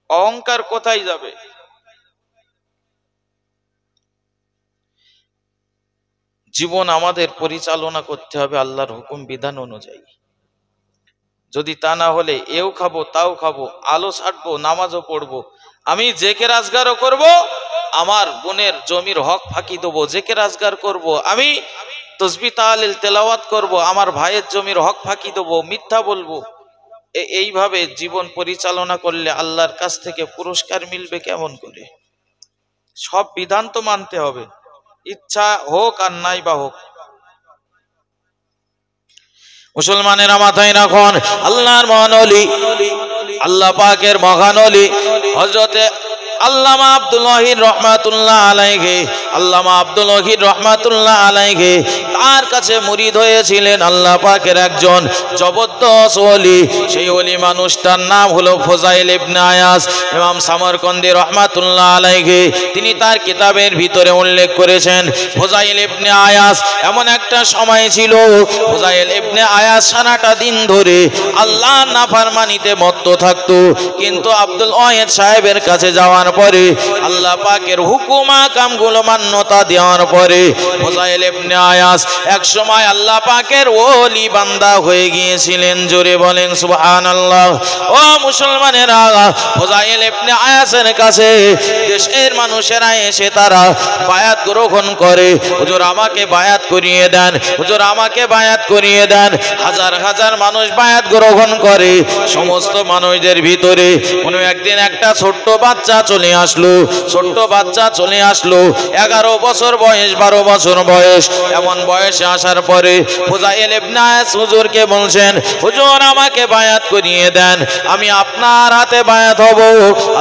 অহংকার কোথায় যাবে? জীবন আমাদের পরিচালনা করতে হবে আল্লাহর হুকুম বিধান অনুযায়ী। যদি তা না হলে এও খাবো তাও খাবো, আলো ছাড়বো নামাজও পড়বো, আমি জেকে রাজগারও করব, আমার বোনের জমির হক ফাঁকি দেবো, জেকে রাজগার করব, আমি তসবিহ তাহলিল তেলাওয়াত করব, আমার ভাইয়ের জমির হক ফাঁকি দেবো, মিথ্যা বলবো। এইভাবে জীবন পরিচালনা করলে আল্লাহর কাছ থেকে পুরস্কার মিলবে কেমন করে? সব বিধান তো মানতে হবে, ইচ্ছা হোক আর নাই বা হোক। মুসলমানেরা মাথায় রাখুন, আল্লাহর মহান ওলি, আল্লাহ পাকের মহান ওলি হযরতে আল্লামা আব্দুল ওয়াহিদ রহমাতুল্লাহ আলাইহি, আল্লামা আব্দুল ওয়াহিদ রহমাতুল্লাহ আলাইহি তার কাছে মুরিদ হয়েছিলেন আল্লাহ পাকের একজন জবরদস্ত ওলি। সেই ওলি মানুষটার নাম হলো ফুজাইল ইবনে আয়াজ। ইমাম সামরকন্দি রহমাতুল্লাহ আলাইহি তিনি তার কিতাবের ভিতরে উল্লেখ করেছেন, ফুজাইল ইবনে আয়াজ এমন একটা সময় ছিল, ফুজাইল ইবনে আয়াজ সারাটা দিন ধরে আল্লাহর নাফরমানিতে মত্ত থাকতো, কিন্তু আব্দুল ওয়াহিদ সাহেবের কাছে যাওয়ার পরে, আল্লাহ পাকের হুকুম আহকামগুলো মান্যতা দেওয়ার পরে ফুযাইল ইবনে আয়াস এক সময় আল্লাহ পাকের ওলি বান্দা হয়ে গিয়েছিলেন। জোরে বলেন সুবহানাল্লাহ। ও মুসলমানেরা, ফুযাইল ইবনে আয়াসের কাছে দেশের মানুষেরা এসে তারা বায়াত গ্রহণ করে, হুজুর আমাকে বায়াত করিয়ে দেন, হুজুর আমাকে বায়াত করিয়ে দেন। হাজার হাজার মানুষ বায়াত গ্রহণ করে। সমস্ত মানুষদের ভিতরে কোনো একদিন একটা ছোট্ট বাচ্চা চলে আসলো, ছোট্ট বাচ্চা চলে আসলো, 11 বছর বয়স, 12 বছর বয়স। এমন বয়সে আসার পরে ফুযাইল ইবনে আয়াস হুজুরকে বলছেন, হুজুর আমাকে বায়াত করিয়ে দেন, আমি আপনার হাতে বায়াত হব,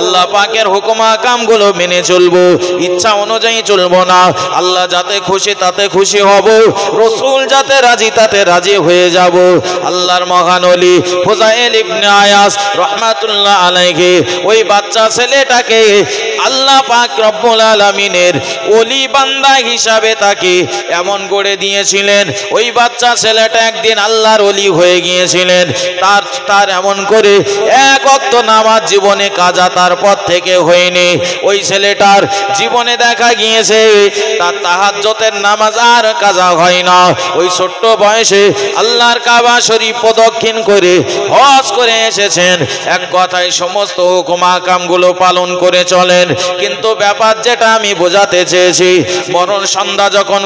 আল্লাহ পাকের হুকুম আহকামগুলো মেনে চলবো, ইচ্ছা অনুযায়ী চলবো না, আল্লাহ যাতে খুশি তাতে খুশি হব, রাসূল যাতে রাজি তাতে রাজি হয়ে যাব। আল্লাহর মহান ওলি ফুযাইল ইবনে আয়াস রাহমাতুল্লাহ আলাইহি ওই বাচ্চা ছেলেটাকে আল্লাহ পাক রব্বুল আলামিনের ওলি বান্দা হিসাবে তাকে এমন গড়ে দিয়েছিলেন, ওই বাচ্চা ছেলেটা একদিন আল্লাহর ওলি হয়ে গিয়েছিলেন। তার এমন করে এক ওয়াক্ত নামাজ জীবনে কাজা তার পর থেকে হয়নি। ওই ছেলেটার জীবনে দেখা গিয়েছে তার তাহাজ্জুদের নামাজ আর কাজা হয় না। ওই ছোট্ট বয়সে আল্লাহর কাবা শরীফ প্রদক্ষিণ করে হজ করে এসেছেন। এক কথায় সমস্ত হুকুম আহকামগুলো পালন করে চলেন। কিন্তু ব্যাপার যেটা আমি বোঝাতে চেয়েছি, মরণ সন্ধ্যা যখন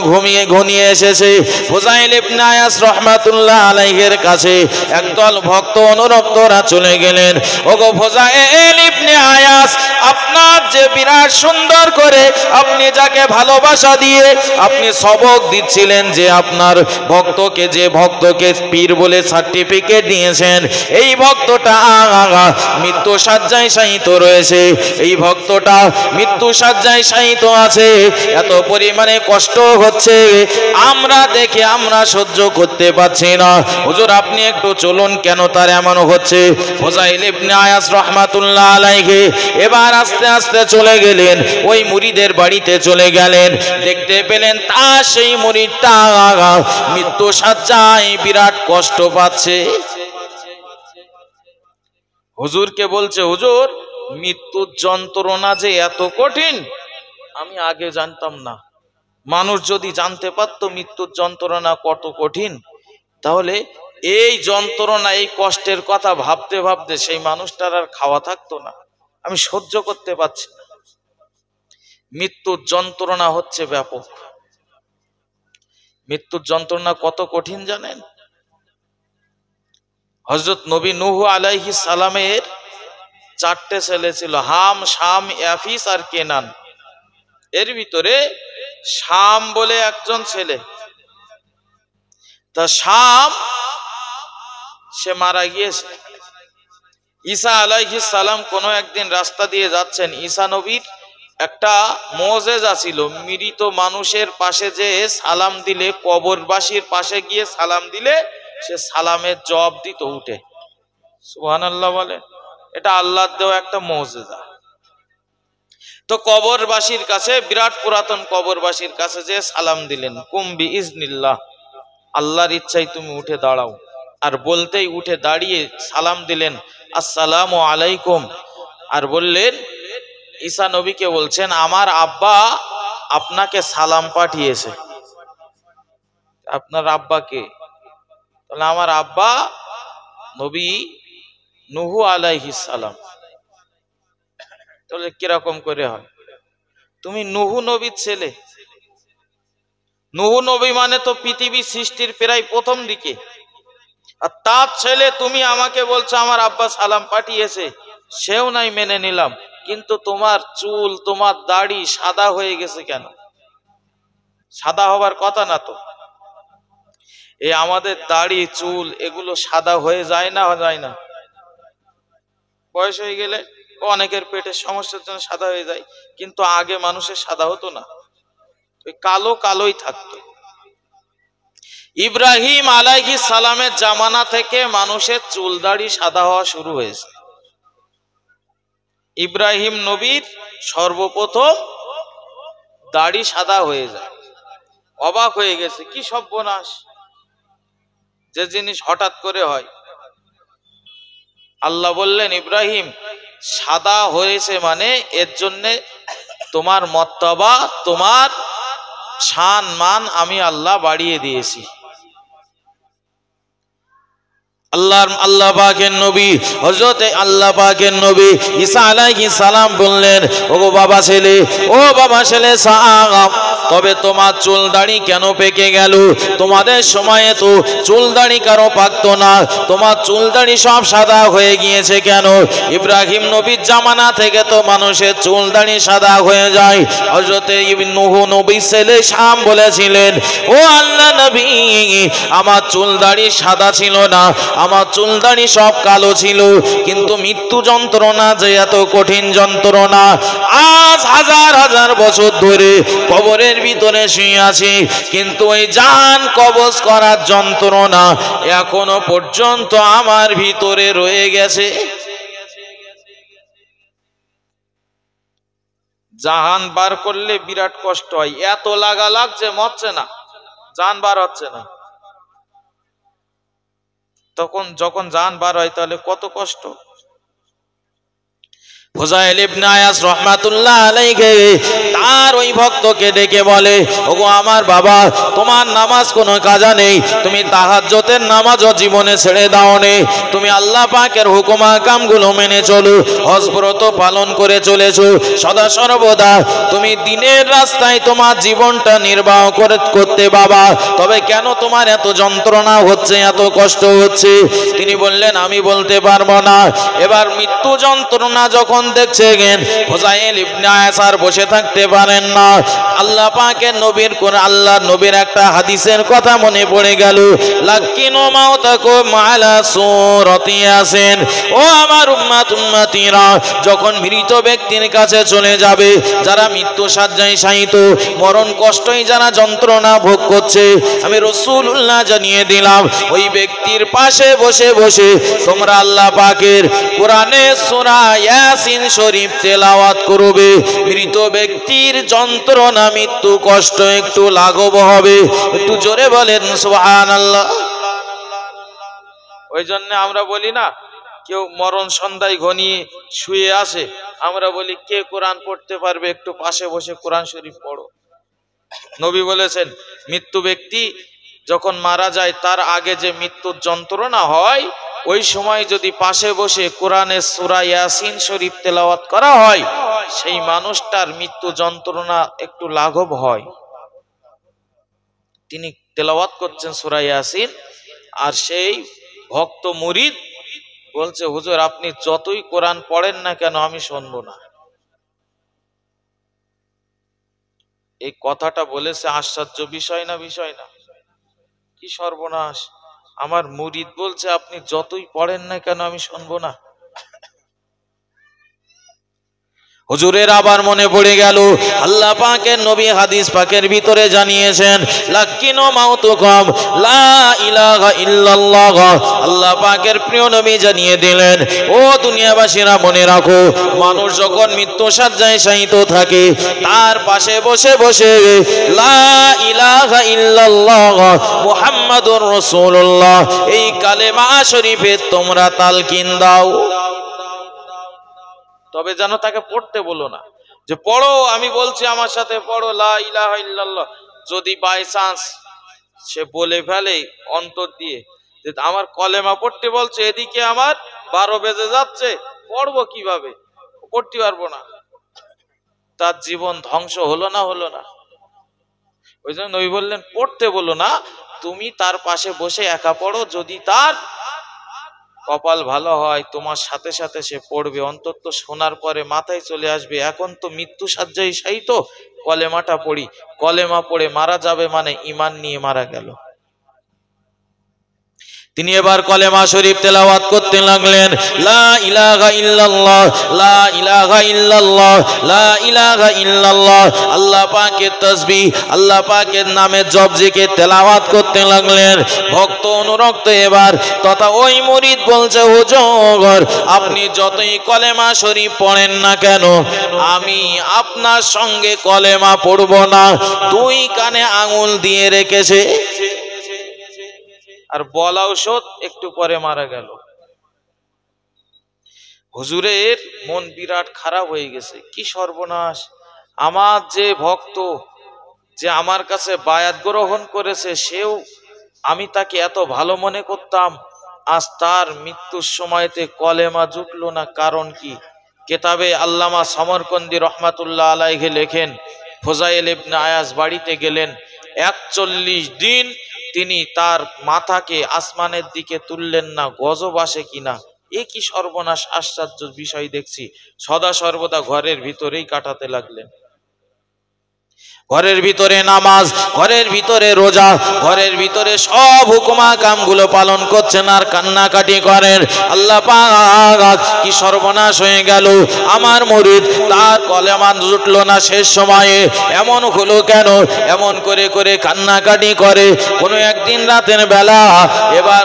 ঘনিয়ে এসেছে, ফুযাইল ইবনে আয়াস রাহমাতুল্লাহ আলাইহির কাছে একদল ভক্ত অনুরক্তরা চলে গেলেন। ওগো ফুযাইল ইবনে আয়াস, আপনার যে বিরাট সুন্দর করে আপনি যাকে ভালোবাসা দিয়ে আপনি সবক দিচ্ছিলেন, যে আপনার ভক্তকে, যে ভক্তকে পীর বলে সার্টিফিকেট দিয়েছেন, এই ভক্তটা মৃত্যু শয্যায় শায়িত রয়েছে, এই ভক্তটা মৃত্যু শয্যায় শায়িত আছে, এত পরিমাণে কষ্ট হচ্ছে, আমরা দেখে আমরা সহ্য করতে পারছি না, হুজুর আপনি একটু চলুন, কেন তার এমন হচ্ছে? ফুযাইল ইবনে আয়াস রাহমাতুল্লাহ আলাইহি এবার আস্তে আস্তে চলে গেলেন, ওই মুরিদের বাড়িতে চলে গেলেন। দেখতে পেলেন তার সেই মুরিদটা মৃত্যু শয্যায় বিরাট কষ্ট পাচ্ছে। হুজুরকে বলছে, হুজুর মৃত্যুর যন্ত্রণা যে এত কঠিন আমি আগে জানতাম না। মানুষ যদি জানতে পারতো মৃত্যুর যন্ত্রণা কত কঠিন, তাহলে এই যন্ত্রণা, এই কষ্টের কথা ভাবতে ভাবতে সেই মানুষটার আর খাওয়া থাকতো না। আমি সহ্য করতে পারছি না। মৃত্যুর যন্ত্রণা হচ্ছে ব্যাপক। মৃত্যুর যন্ত্রণা কত কঠিন জানেন? হযরত নবী নূহ আলাইহিস সালামের 4টে ছেলে ছিল, হাম, শাম, ইয়াফিস আর কেনান। এর ভিতরে শাম বলে একজন ছেলে, তা শাম সে মারা গিয়েছে। ঈসা আলাইহিস সালাম কোনো একদিন রাস্তা দিয়ে যাচ্ছেন, ঈসা নবীর একটা মুজিজা ছিল, মৃত মানুষের পাশে যে সালাম দিলে, কবরবাসীর পাশে গিয়ে সালাম দিলে সে সালামের জবাব দিত উঠে। সুবহানাল্লাহ বলে, এটা আল্লাহর দেওয়া একটা মুজিজা। তো কবরবাসীর কাছে, বিরাট পুরাতন কবরবাসীর কাছে যে সালাম দিলেন, কুম বিইজনিল্লাহ, আল্লাহর ইচ্ছায় তুমি উঠে দাঁড়াও। আর বলতেই উঠে দাঁড়িয়ে সালাম দিলেন, আসসালামু আলাইকুম। আর বললেন, ঈসা নবীকে বলছেন, আমার আব্বা আপনাকে সালাম পাঠিয়েছে। আপনার আব্বা কে? তাহলে আমার আব্বা নবী নূহ আলাইহিস সালাম। তাহলে কিরকম করে হয়? তুমি নূহ নবীর ছেলে। নূহ নবী মানে তো পৃথিবী সৃষ্টির প্রায় প্রথম দিকে, আর তার ছেলে তুমি আমাকে বলছো আমার আব্বা সালাম পাঠিয়েছে। সেও নাই মেনে নিলাম, কিন্তু তোমার চুল, তোমার দাড়ি সাদা হয়ে গেছে কেন? সাদা হবার কথা না তো। এই আমাদের দাড়ি চুল এগুলো সাদা হয়ে যায় না? যায় না? বয়স হয়ে গেলে অনেকের পেটের সমস্যার জন্য সাদা হয়ে যায়, কিন্তু আগে মানুষের সাদা হতো না, ওই কালো কালোই থাকতো। ইব্রাহিম আলাইহিস সালামের জামানা থেকে মানুষের চুল দাড়ি সাদা হওয়া শুরু হয়েছে। ইব্রাহিম নবীর সর্বপ্রথম দাড়ি সাদা হয়ে যায়। অবাক হয়ে গেছে, কি সর্বনাশ, যে জিনিস হঠাৎ করে হয়। আল্লাহ বললেন, ইব্রাহিম সাদা হয়েছে মানে এর জন্যে তোমার মর্তবা, তোমার শান মান আমি আল্লাহ বাড়িয়ে দিয়েছি। আল্লাহ পাকের নবী হযরত আল্লাহ পাকের নবী ঈসা আলাইহিস সালাম বললেন, ওগো বাবা ছেলে, ও বাবা ছেলে সাআব, তবে তোমার চুল দাড়ি কেন পেকে গেল? তোমাদের সময়ে তো চুল দাড়ি কারো পাকতো না, তোমার চুল দাড়ি সব সাদা হয়ে গিয়েছে কেন? ইব্রাহিম নবীর জামানা থেকে তো মানুষের চুল দাড়ি সাদা হয়ে যায়। হযরত নূহ নবীর ছেলে শাম বলেছিলেন, ও আল্লাহ নবী, আমার চুল দাড়ি সাদা ছিল না, আমার চুল দাড়ি সব কালো ছিল, কিন্তু মৃত্যু যন্ত্রণা যে এত কঠিন যন্ত্রণা, আজ হাজার হাজার বছর ধরে কবরের ভিতরে শুয়ে আছি, কিন্তু ওই জান কবজ করার যন্ত্রণা এখনো পর্যন্ত আমার ভিতরে রয়ে গেছে। জাহান বার করলে বিরাট কষ্ট হয়, এত লাগা লাগছে, মরছে না, জান বার হচ্ছে না। তখন যখন জান বার হয় তাহলে কত কষ্ট। ফুজাইল ইবনে আয়াস রাহমাতুল্লাহ আলাইহি তার ওই ভক্তকে ডেকে বলে, ওগো আমার বাবা, তোমার নামাজ কোনো কাজা নেই, তুমি তাহাজ্জুদের নামাজও জীবনে ছেড়ে দাও নে, তুমি আল্লাহ পাকের হুকুম আহকামগুলো মেনে চলো, হজ ব্রত পালন করে চলেছো সদা সর্বদা, তুমি দিনের রাস্তায় তোমার জীবনটা নির্বাহ করতে বাবা, তবে কেন তোমার এত যন্ত্রণা হচ্ছে, এত কষ্ট হচ্ছে? তিনি বললেন, আমি বলতে পারবো না। এবার মৃত্যু যন্ত্রণা যখন দেখছেন, ফুজাইল ইবনে আয়াস আর বসে থাকতে পারেন না। আল্লাহ পাকের নবীর আল্লাহর নবীর একটা হাদিসের কথা মনে পড়ে গেল, লাকিনু মাউতাকুম আলা সূরাতি ইয়াসিন, ও আমার উম্মতিরা, যখন মৃত ব্যক্তির কাছে চলে যাবে, যারা মৃত্যু শয্যায় শায়িত, মরণ কষ্টই যারা যন্ত্রণা ভোগ করছে, আমি রাসূলুল্লাহ জানিয়ে দিলাম, ওই ব্যক্তির পাশে বসে বসে তোমরা আল্লাহ পাকের কোরআনের সূরা ইয়াসিন শরীফ তেলাওয়াত করবে, মৃত ব্যক্তির যন্ত্রণা, মৃত্যু কষ্ট একটু লাঘব হবে। একটু জোরে বলেন সুবহানাল্লাহ। ওই জন্য আমরা বলি না, কেউ মরণ সন্ধ্যায় ঘনিয়ে শুয়ে আসে, আমরা বলি, কে কোরআন পড়তে পারবে, একটু পাশে বসে কোরআন শরীফ পড়ো। নবী বলেছেন, মৃত্যু ব্যক্তি যখন মারা যায় তার আগে যে মৃত্যুর যন্ত্রণা হয়, ওই সময় যদি পাশে বসে কোরআনের সূরা ইয়াসিন শরীফ তেলাওয়াত করা হয়, সেই মানুষটার মৃত্যু যন্ত্রণা একটু লাঘব হয়। তিনি তেলাওয়াত করছেন সূরা ইয়াসিন, আর সেই ভক্ত মুরিদ বলছে, হুজুর আপনি যতই কোরআন পড়েন না কেন আমি শুনবো না। এই কথাটা বলেছে, আশ্চর্য বিষয় না? বিষয় না? কি সর্বনাশ! আমার মুরিদ বলছে আপনি যতই পড়েন না কেন আমি শুনবো না। হুজুরের আবার মনে পড়ে গেল, আল্লাহ পাকের নবী হাদিস পাকের ভিতরে জানিয়েছেন, লাকিনু মাউতুকুম লা ইলাহা ইল্লাল্লাহ, আল্লাহ পাকের প্রিয় নবী জানিয়ে দিলেন, ও দুনিয়াবাসীরা মনে রাখো, মানুষ যখন মৃত্যু শয্যায় শায়িত থাকে, তার পাশে বসে বসে লা ইলাহা ইল্লাল্লাহ মুহাম্মাদুর রাসূলুল্লাহ এই কালেমা শরীফে তোমরা তালকিন দাও। তবে যেন তাকে পড়তে বলো না, যে পড়ো, আমি বলছি আমার সাথে পড়ো লা ইলাহা ইল্লাল্লাহ। যদি বাই চান্স সে বলে ফেলে অন্তর দিয়ে যে আমার কলেমা পড়তে বলছে, এদিকে আমার 12 বেজে যাচ্ছে, পড়বো কিভাবে, পড়তে পারবো না, তার জীবন ধ্বংস হলো না? হলো না? ওই জন্য নবী বললেন, পড়তে বলো না, তুমি তার পাশে বসে একা পড়ো, যদি তার কপাল ভালো হয় তোমার সাথে সাথে সে পড়বে, অন্তত শোনার পরে মাথায় চলে আসবে, এখন তো মৃত্যু শয্যায় শায়িত, কলেমাটা পড়ি, কলেমা পড়ে মারা যাবে মানে ঈমান নিয়ে মারা গেল। তিনি এবার কলেমা শরীফ তেলাওয়াত করতে লাগলেন, লা ইলাহা ইল্লাল্লাহ, লা ইলাহা ইল্লাল্লাহ, লা ইলাহা ইল্লাল্লাহ। আল্লাহ পাকের তাসবিহ, আল্লাহ পাকের নামে জপ জিকির তেলাওয়াত করতে লাগলেন। ভক্ত অনুরক্ত এবার তথা ওই মুরিদ বলছে, হুজুর আপনি যতই কলেমা শরীফ পড়েন না কেন, আমি আপনার সঙ্গে কলেমা পড়ব না। দুই কানে আঙুল দিয়ে রেখেছে, আর বলা ঔষধ, একটু পরে মারা গেল। হুজুরের মন বিরাট খারাপ হয়ে গেছে, কি সর্বনাশ, আমার যে ভক্ত, যে আমার কাছে বায়াত গ্রহণ করেছে, সেও আমি তাকে এত ভালো মনে করতাম, আজ তার মৃত্যুর সময়তে কলেমা জুটলো না, কারণ কি? কেতাবে আল্লামা সমরকন্দি রহমাতুল্লাহ আলাইহি লেখেন, ফোজাইল ইবনে আয়াজ বাড়িতে গেলেন, ৪১ দিন তিনি তার মাথাকে আসমানের দিকে তুললেন না, গজব আসে কিনা। এ কি সর্বনাশ, আশ্চর্য বিষয় দেখছি। সদা সর্বদা ঘরের ভিতরেই কাটাতে লাগলেন। ঘরের ভিতরে নামাজ, ঘরের ভিতরে রোজা, ঘরের ভিতরে সব হুকুমা কামগুলো পালন করছেন আর কান্নাকাটি করেন। আল্লাহ পাক, কি সর্বনাশ হয়ে গেল, আমার মুরিদ তার কলেমা জুটলো না শেষ সময়ে, এমন হলো কেন? এমন করে করে কান্নাকাটি করে। কোনো একদিন রাতের বেলা এবার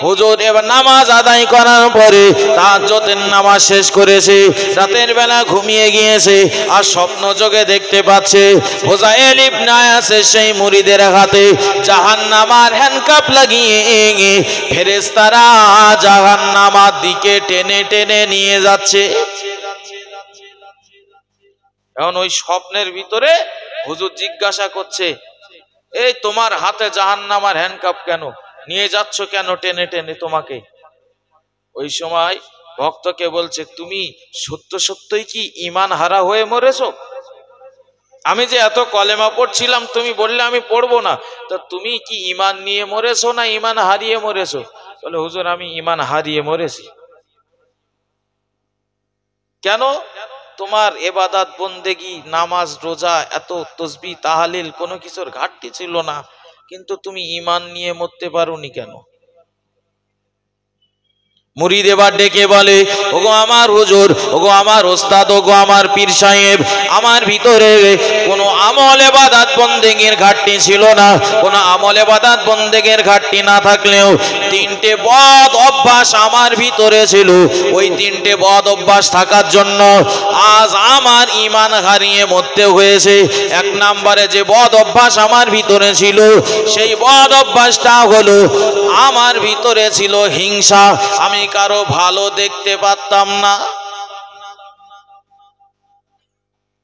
হুজুর এবার নামাজ আদায় করার পরে তাহাজ্জুদের নামাজ শেষ করেছে, রাতের বেলা ঘুমিয়ে গিয়েছে, আর স্বপ্ন যোগে দেখতে পাচ্ছে ফোজাইল ইবনে আয়াসের সেই মুরিদের হাতে জাহান্নামার হ্যান্ডকাপ লাগিয়ে ফেরেশতারা জাহান্নামার দিকে টেনে টেনে নিয়ে যাচ্ছে। এখন ওই স্বপ্নের ভিতরে হুজুর জিজ্ঞাসা করছে, এই তোমার হাতে জাহান্নামার হ্যান্ডকাপ কেন, নিয়ে যাচ্ছ কেন টেনে টেনে তোমাকে? ওই সময় ভক্তকে বলছে, তুমি সত্য সত্যই কি ঈমান হারা হয়ে মরেছো? আমি যে এত কলেমা পড়ছিলাম, তুমি বললে আমি পড়বো না, তো তুমি কি ঈমান নিয়ে মরেছো না ঈমান হারিয়ে মরেছো? বলে, হুজুর আমি ঈমান হারিয়ে মরেছি। কেন? তোমার ইবাদত বন্দেগি, নামাজ রোজা, এত তসবিহ তাহলিল, কোনো কিছুর ঘাটতি ছিল না, কিন্তু তুমি ঈমান নিয়ে মরতে পারোনি কেন? মুরিদ এবার ডেকে বলে, ওগো আমার হুজুর, ওগো আমার ওস্তাদ, ওগো আমার পীর সাহেব, আমার ভিতরে কোনো আমল ইবাদত বন্দেগীর ঘাটতি ছিল না। কোনো আমল ইবাদত বন্দেগীর ঘাটতি না থাকলেও 3টে বদ অভ্যাস আমার ভিতরে ছিল। ওই 3টে বদ অভ্যাস থাকার জন্য আজ আমার ঈমান হারিয়ে মরতে হয়েছে। 1 নম্বরে যে বদ অভ্যাস আমার ভিতরে ছিল, সেই বদ অভ্যাসটা হলো, আমার ভিতরে ছিল হিংসা। আমি কারো ভালো দেখতে পারতাম না।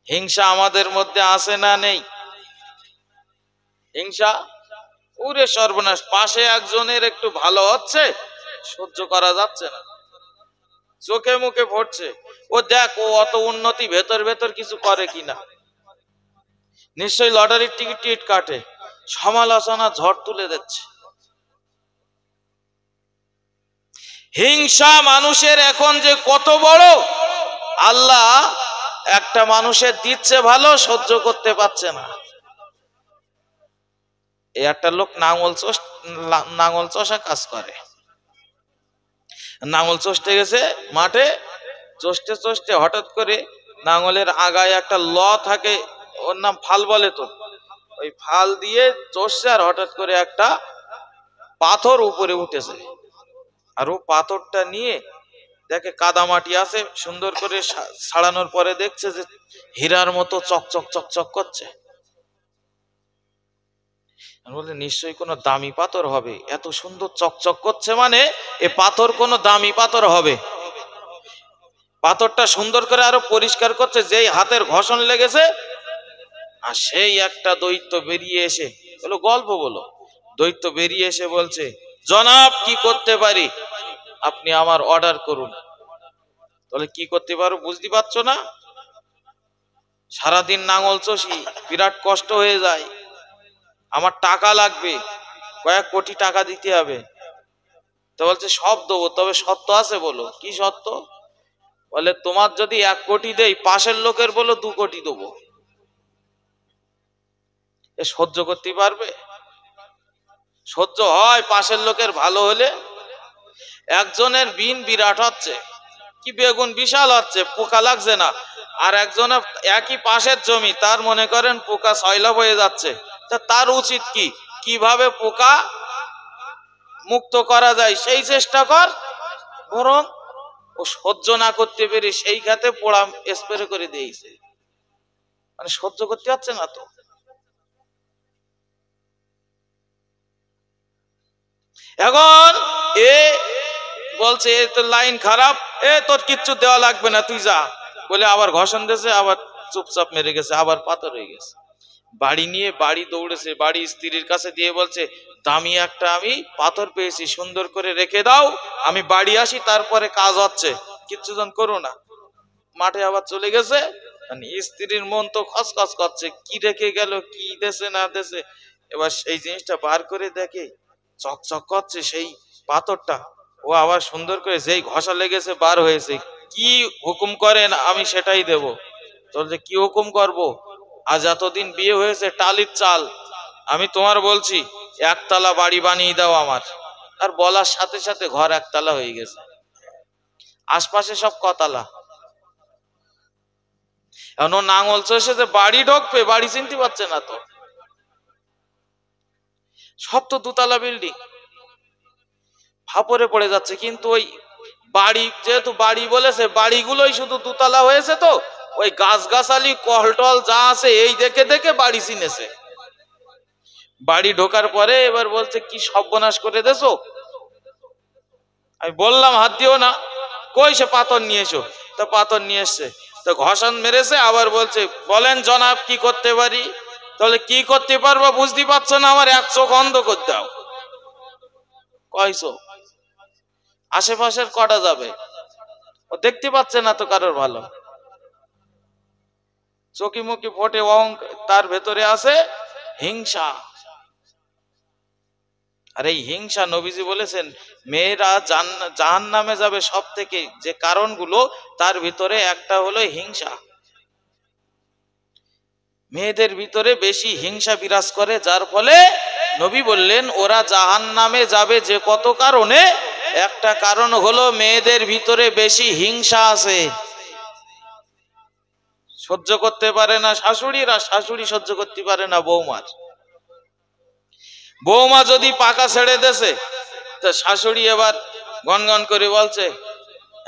হিংসা আমাদের মধ্যে আছে না নেই? হিংসা, ওরে সর্বনাশ, পাশে একজনের একটু ভালো হচ্ছে, সহ্য করা যাচ্ছে না, চোখে মুখে পড়ছে, ও দেখ ও অত উন্নতি, ভেতর ভেতর কিছু করে কিনা, নিশ্চয়ই লটারির টিকিট কাটে, সমালোচনা ঝড় তুলে দিচ্ছে। হিংসা মানুষের এখন যে কত বড়, আল্লাহ একটা মানুষের দিচ্ছে ভালো, সহ্য করতে পারছে না। এই একটা লোক নাঙল চষা কাজ করে, নাঙল চষতে গেছে মাঠে, চষতে চষতে হঠাৎ করে নাঙলের আগায় একটা থাকে, ওর নাম ফাল বলে, তো ওই ফাল দিয়ে চষছে, আর হঠাৎ করে একটা পাথর উপরে উঠেছে, আর ও পাথরটা নিয়ে দেখে কাদা মাটি আছে, সুন্দর করে ছাড়ানোর পরে দেখছে যে হীরার মতো চকচক চকচক করছে। বলে, নিশ্চয়ই কোনো দামি পাথর হবে, এত সুন্দর চকচক করছে, মানে এ পাথর কোনো দামি পাথর হবে। পাথরটা সুন্দর করে আরো পরিষ্কার করছে, যেই হাতের ঘষণ লেগেছে, আর সেই একটা দৈত্য বেরিয়ে এসে, বলো গল্প বলো, দৈত্য বেরিয়ে এসে বলছে, জনাব কি করতে পারি, আপনি আমার অর্ডার করুন। তাহলে কি করতে পারো বুঝতে পারছো না? সারাদিন নাঙল চষি, বিরাট কষ্ট হয়ে যায়, আমার টাকা লাগবে, কয়েক কোটি টাকা দিতে হবে। তো বলছে সব দেবো, তবে সত্য আছে, বলো কি সত্য? বলে, তোমার যদি 1 কোটি দেই, পাশের লোকের বলো 2 কোটি দেবো। এ সহ্য করতে পারবে? সহ্য হয় পাশের লোকের ভালো হলে? একজনের বিন বিরাট হচ্ছে, কি বেগুন বিশাল হচ্ছে, পোকা লাগছে না, আর একজনের একই পাশের জমি, তার মনে করেন পোকা সয়লাভ হয়ে যাচ্ছে, তা তার উচিত কি, কিভাবে পোকা মুক্ত করা যায় সেই চেষ্টা কর, বরং ও সহ্য না করতে পেরে সেই খাতে পোড়া স্প্রে করে দিয়েছে, মানে সহ্য করতে পারছে না। তো এখন এ বলছে, এ তো লাইন খারাপ, এ তোর কিচ্ছু দেওয়া লাগবে না, তুই যা বলে আবার ঘষণ দিয়েছে, আবার চুপচাপ মেরে গেছে, আবার পাথর হয়ে গেছে। বাড়ি নিয়ে বাড়ি দৌড়েছে, বাড়ি স্ত্রীর কাছে দিয়ে বলছে দামি একটা আমি পাথর পেয়েছি, সুন্দর করে রেখে দাও, আমি বাড়ি আসি তারপরে কাজ হচ্ছে, কিচ্ছু জন করো না। মাঠে আবার চলে গেছে, স্ত্রীর মন তো খসখস করছে, কি রেখে গেল, কি দেশে না দেশে। এবার সেই জিনিসটা বার করে দেখে চকচক করছে সেই পাথরটা, ও আবার সুন্দর করে যেই ঘষা লেগেছে বার হয়েছে। কি হুকুম করেন আমি সেটাই দেব। বলছে কি হুকুম করব? আজ এতদিন বিয়ে হয়েছে টালির চাল, আমি তোমার বলছি একতলা বাড়ি বানিয়ে দাও আমার। আর বলার সাথে সাথে ঘর একতলা হয়ে গেছে, আশপাশে সব কতলা। এখন ও নাঙল চষে যে বাড়ি ঢোকবে, বাড়ি চিনতে পারছে না তো, সব তো দুতলা বিল্ডিং, ফাপরে পড়ে যাচ্ছে। কিন্তু ওই বাড়ি যেহেতু বাড়ি বলেছে, বাড়িগুলোই শুধু দুতলা হয়েছে, তো ওই গাছগাছালি কলটল যা আছে এই দেখে দেখে বাড়ি চিনেছে। বাড়ি ঢোকার পরে এবার বলছে কি সর্বনাশ করে দেছো। আমি বললাম হাত দিও না, কই সে পাথর নিয়ে এসো, তো পাথর নিয়ে এসছে, তো ঘষণ মেরেছে। আবার বলছে বলেন জনাব কি করতে পারি? তাহলে কি করতে পারবো বুঝতে পারছো না, আমার এক চোখ অন্ধ করে দাও। কয় চোখ? আশেপাশের কটা যাবে, ও দেখতে পাচ্ছে না তো কারোর ভালো। চোখি মুখি ফোটে তার ভেতরে আছে হিংসা। আর এই হিংসা নবীজি বলেছেন মেয়েরা জাহান্নামে যাবে সব থেকে যে কারণগুলো, তার ভিতরে একটা হলো হিংসা। মেয়েদের ভিতরে বেশি হিংসা বিরাজ করে, যার ফলে নবী বললেন ওরা জাহান্নামে যাবে যে কত কারণে, একটা কারণ হলো মেয়েদের ভিতরে বেশি হিংসা আছে। সহ্য করতে পারে না শাশুড়িরা, শাশুড়ি সহ্য করতে পারে না বৌমার। বৌমা যদি পাকা ছেড়ে দেছে, তো শাশুড়ি এবার গনগন করে বলছে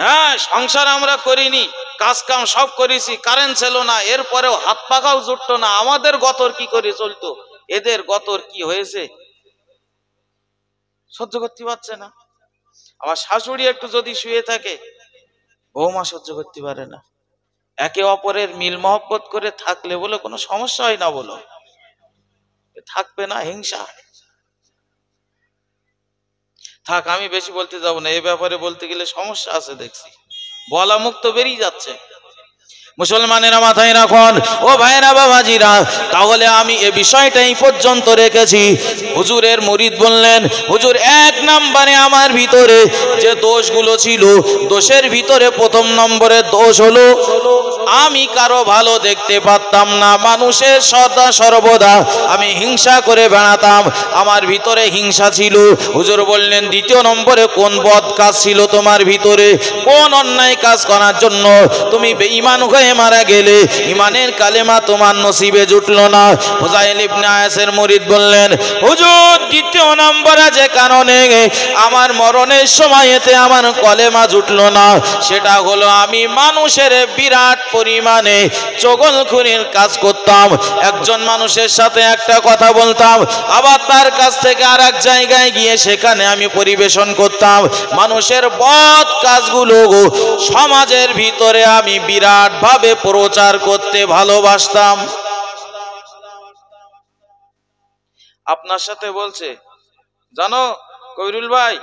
হ্যাঁ সংসার আমরা করিনি, কাজ কাম সব করেছি, কারেন্ট ছিল না, এরপরেও হাত পাকাও জুটতো না, আমাদের গতর কি করে চলতো, এদের গতর কি হয়েছে। সহ্য করতে পারছে না। আবার শাশুড়ি একটু যদি শুয়ে থাকে, বৌমা সহ্য করতে পারে না। একে অপরের মিল মহব্বত করে থাকলে বলে কোনো সমস্যা হয় না, বলো থাকবে না হিংসা। থাক আমি বেশি বলতে যাব না, এ ব্যাপারে বলতে গেলে সমস্যা আছে দেখছি, বলা মুখ তো বেরিয়ে যাচ্ছে। মুসলমানেরা মাথায় রাখুন, ও ভাইরা বাবাজিরা, তাহলে আমি এ বিষয়টাই পর্যন্ত রেখেছি। হুজুরের মুরিদ বললেন হুজুর এক নম্বরে আমার ভিতরে যে দোষগুলো ছিল, দোষের ভিতরে প্রথম নম্বরের দোষ হলো আমি কারো ভালো দেখতে পারতাম না, মানুষের সদা সর্বদা আমি হিংসা করে বেড়াতাম, আমার ভিতরে হিংসা ছিল। হুজুর বললেন দ্বিতীয় নম্বরে কোন বদ কাজ ছিল তোমার ভিতরে, কোন অন্যায় কাজ করার জন্য তুমি বেঈমান হয়ে মারা গেলে, ইমানের কালেমা তোমার নসিবে জুটলো না। হুযাইল ইবনে আয়াসের মুরিদ বললেন হুজুর দ্বিতীয় নম্বরে যে কারণে আমার মরণের সময়তে আমার কলেমা জুটলো না, সেটা হলো আমি মানুষের বিরাট পরিমাণে চগলখুরির কাজ করতাম। একজন মানুষের সাথে একটা কথা বলতাম, আবার তার কাছ থেকে আর এক জায়গায় গিয়ে সেখানে আমি পরিবেশন করতাম। মানুষের বদ কাজগুলো সমাজের ভিতরে আমি বিরাট ভাবে প্রচার করতে ভালোবাসতাম। আপনার সাথে বলছে জানো কবিরুল ভাই,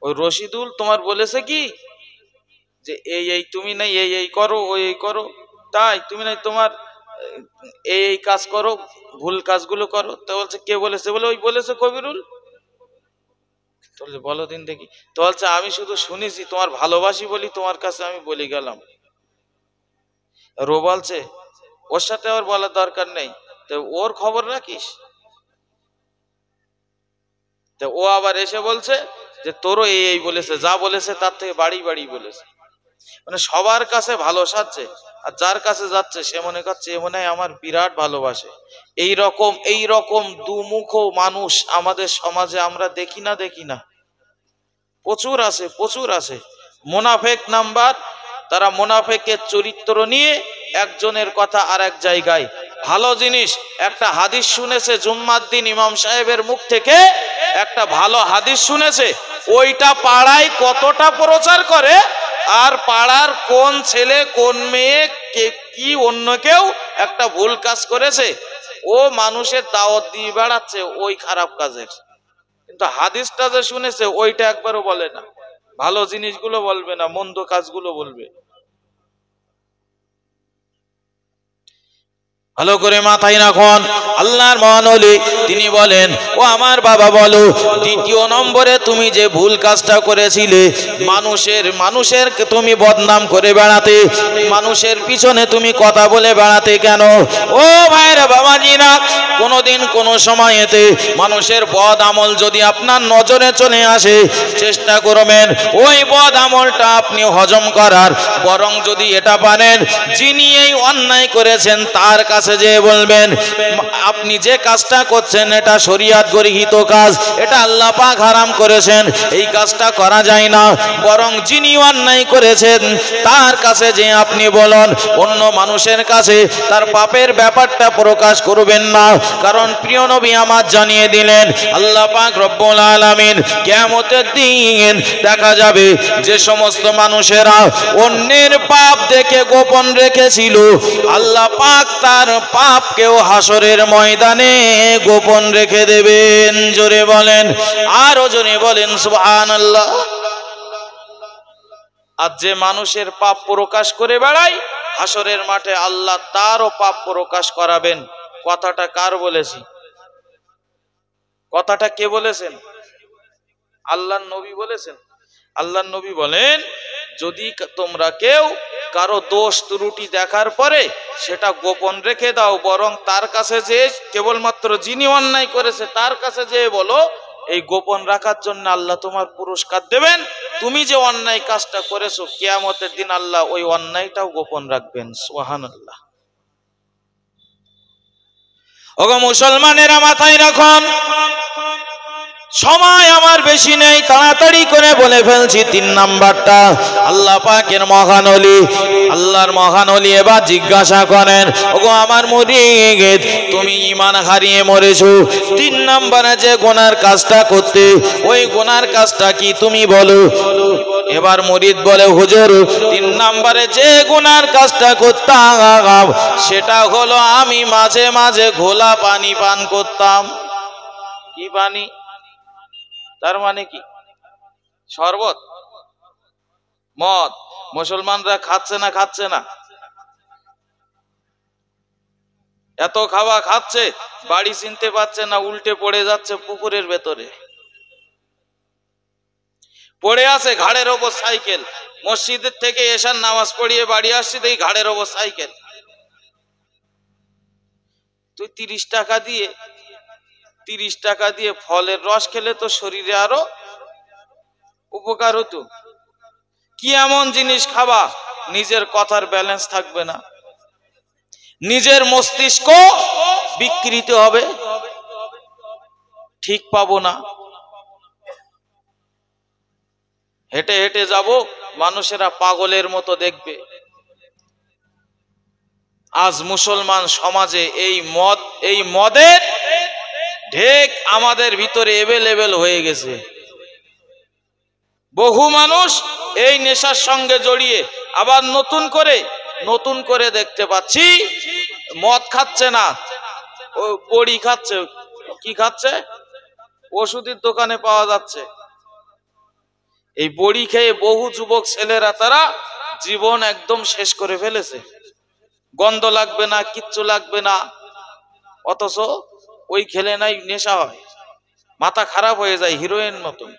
ওই রশিদুল তোমার বলেছে কি যে এই তুমি নাই এই করো, ওই এই করো, তাই তুমি নাই তোমার এই কাজ করো, ভুল কাজগুলো করো। তো বলছে কে বলেছে? বলে ওই বলেছে কবিরুল। বলো দিন দেখি। তো বলছে আমি শুধু শুনেছি, তোমার ভালোবাসি বলি তোমার কাছে আমি বলে গেলাম। রো বলছে ওর সাথে আর বলার দরকার নেই, তো ওর খবর রাখিস। তো ও আবার এসে বলছে যে তোরও এই বলেছে, যা বলেছে তার থেকে বাড়ি বাড়ি বলেছে। মানে সবার কাছে ভালো সাজছে, আর যার কাছে যাচ্ছে সে মনে করছে এ মনে হয় আমার বিরাট ভালোবাসে। এই রকম দুমুখ মানুষ আমাদের সমাজে আমরা দেখি না, প্রচুর আছে। মুনাফেক নাম্বার, তারা মুনাফেকের চরিত্র নিয়ে একজনের কথা আর এক জায়গায়। ভালো জিনিস একটা হাদিস শুনেছে জুম্মার দিন ইমাম সাহেবের মুখ থেকে, একটা ভালো হাদিস শুনেছে, ওইটা পাড়ায় কতটা প্রচার করে আর পাড়ার কোন ছেলে কোন মেয়ে কি অন্য কেউ একটা ভুল কাজ করেছে, ও মানুষের দাওয়াত দিয়ে বেড়াচ্ছে ওই খারাপ কাজের, কিন্তু হাদিসটা যে শুনেছে ওইটা একবারও বলে না, ভালো জিনিসগুলো বলবে না, মন্দ কাজগুলো বলবে। ভালো করে মাথায় রাখুন, আল্লাহর মহান ওলি তিনি বলেন, ও আমার বাবা বলো, দ্বিতীয় নম্বরে তুমি যে ভুল কাজটা করেছিলে, মানুষের তুমি বদনাম করে বেড়াতে, মানুষের পিছনে তুমি কথা বলে বেড়াতে কেন? ও ভাইরা বাবাজিরা, কোনোদিন কোনো সময়েতে মানুষের বদ আমল যদি আপনার নজরে চলে আসে, চেষ্টা করবেন ওই বদ আমলটা আপনি হজম করার, বরং যদি এটা পারেন যিনি এই অন্যায় করেছেন তার কাছে যে বলবেন আপনি যে কাজটা করছেন এটা শরীয়ত গৃহীত কাজ, এটা আল্লাহ পাক হারাম করেছেন, এই কাজটা করা যায় না, বরং যিনি অন্যায় করেছেন তার কাছে যে আপনি বলুন। অন্য মানুষের কাছে তার পাপের ব্যাপারটা প্রকাশ করবেন না, কারণ প্রিয় নবী আমার জানিয়ে দিলেন আল্লাহ পাক রব্বুল আলামিন কিয়ামতের দিন দেখা যাবে যে সমস্ত মানুষেরা অন্যের পাপ দেখে গোপন রেখেছিল, আল্লাহ পাক তার পাপকেও হাসরের ময়দানে গোপন রেখে দেবেন। জোরে বলেন, আরো জোরে বলেন সুবহানাল্লাহ। আর যে মানুষের পাপ প্রকাশ করে বেড়ায়, হাসরের মাঠে আল্লাহ তারও পাপ প্রকাশ করাবেন। কথাটা কার বলেছি? কথাটা কে বলেছেন? আল্লাহর নবী বলেছেন। আল্লাহর নবী বলেন, যদি তোমরা কেউ কারো দোষ ত্রুটি দেখার পরে সেটা গোপন রেখে দাও, বরং তার কাছে যে কেবলমাত্র যিনি অন্যায় করেছে তার কাছে যে বলো, এই গোপন রাখার জন্য আল্লাহ তোমার পুরস্কার দেবেন। তুমি যে অন্যায় কাজটা করেছো, কিয়ামতের দিন আল্লাহ ওই অন্যায়টাও গোপন রাখবেন। সুবহানাল্লাহ। ওগো মুসলমানেরা মাথায় রাখুন, সময় আমার বেশি নেই, তাড়াতাড়ি করে বলে ফেলছি। 3 নাম্বারটা, আল্লাহ পাকের মহান ওলি, আল্লাহর মহান ওলি এবার জিজ্ঞাসা করেন, ওগো আমার মুরিদ, তুমি ঈমান হারিয়ে মরেছো, 3 নাম্বারে যে গুনার কাজটা করতে, ওই গুনার কাজটা কি তুমি বলো। এবার মুরিদ বলে, হুজুর 3 নাম্বারে যে গুনার কাজটা করতাম সেটা হলো আমি মাঝে মাঝে ঘোলা পানি পান করতাম। কি পানি? তার মানে কি? শরবত, মদ। মুসলমানরা খাচ্ছে না? খাচ্ছে না? এত খাওয়া খাচ্ছে, বাড়ি চিনতে পারছে না, উল্টে পড়ে যাচ্ছে পুকুরের ভেতরে, পড়ে আছে ঘাড়ের ওপর সাইকেল। মসজিদের থেকে এশার নামাজ পড়িয়ে বাড়ি আসছি, দেখি ঘাড়ের ওপর সাইকেল। তুই 30 টাকা দিয়ে ফলের রস খেলে তো শরীরে আরো উপকার হতো। কি এমন জিনিস খাবা নিজের কথার ব্যালেন্স থাকবে না, নিজের মস্তিষ্ক বিকৃত হবে, ঠিক পাবো না। হেঁটে হেঁটে যাব, মানুষেরা পাগলের মতো দেখবে। আজ মুসলমান সমাজে এই মদের ঢেক আমাদের ভিতরে এভেলেবেল হয়ে গেছে। বহু মানুষ এই নেশার সঙ্গে জড়িয়ে আবার নতুন করে দেখতে পাচ্ছি মদ খাচ্ছে না, ও বড়ি খাচ্ছে। কি খাচ্ছে? ওষুধের দোকানে পাওয়া যাচ্ছে। এই বড়ি খেয়ে বহু যুবক ছেলেরা তারা জীবন একদম শেষ করে ফেলেছে। গন্ধ লাগবে না, কিচ্ছু লাগবে না, অথচ ওই খেলে নাই নেশা হয়, মাথা খারাপ হয়ে যায় হিরোইন মতন।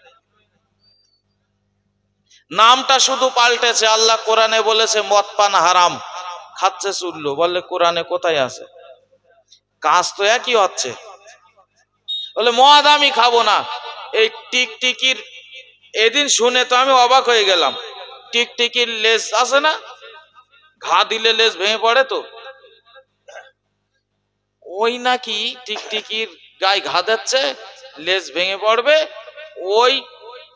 নামটা শুধু পাল্টেছে। আল্লাহ কোরআনে বলেছে মদ পান হারাম, খাচ্ছে চুল্লু। বললে কোরআনে কোথায় আছে? কাজ তো একই হচ্ছে। বলে মদ আমি খাবো না। এই টিকটিকির, এদিন শুনে তো আমি অবাক হয়ে গেলাম। টিকটিকির লেজ আছে না, ঘা দিলে লেজ ভেঙে পড়ে, তো ওই নাকি টিকটিকির গায়ে ঘা দিচ্ছে, লেজ ভেঙে পড়বে, ওই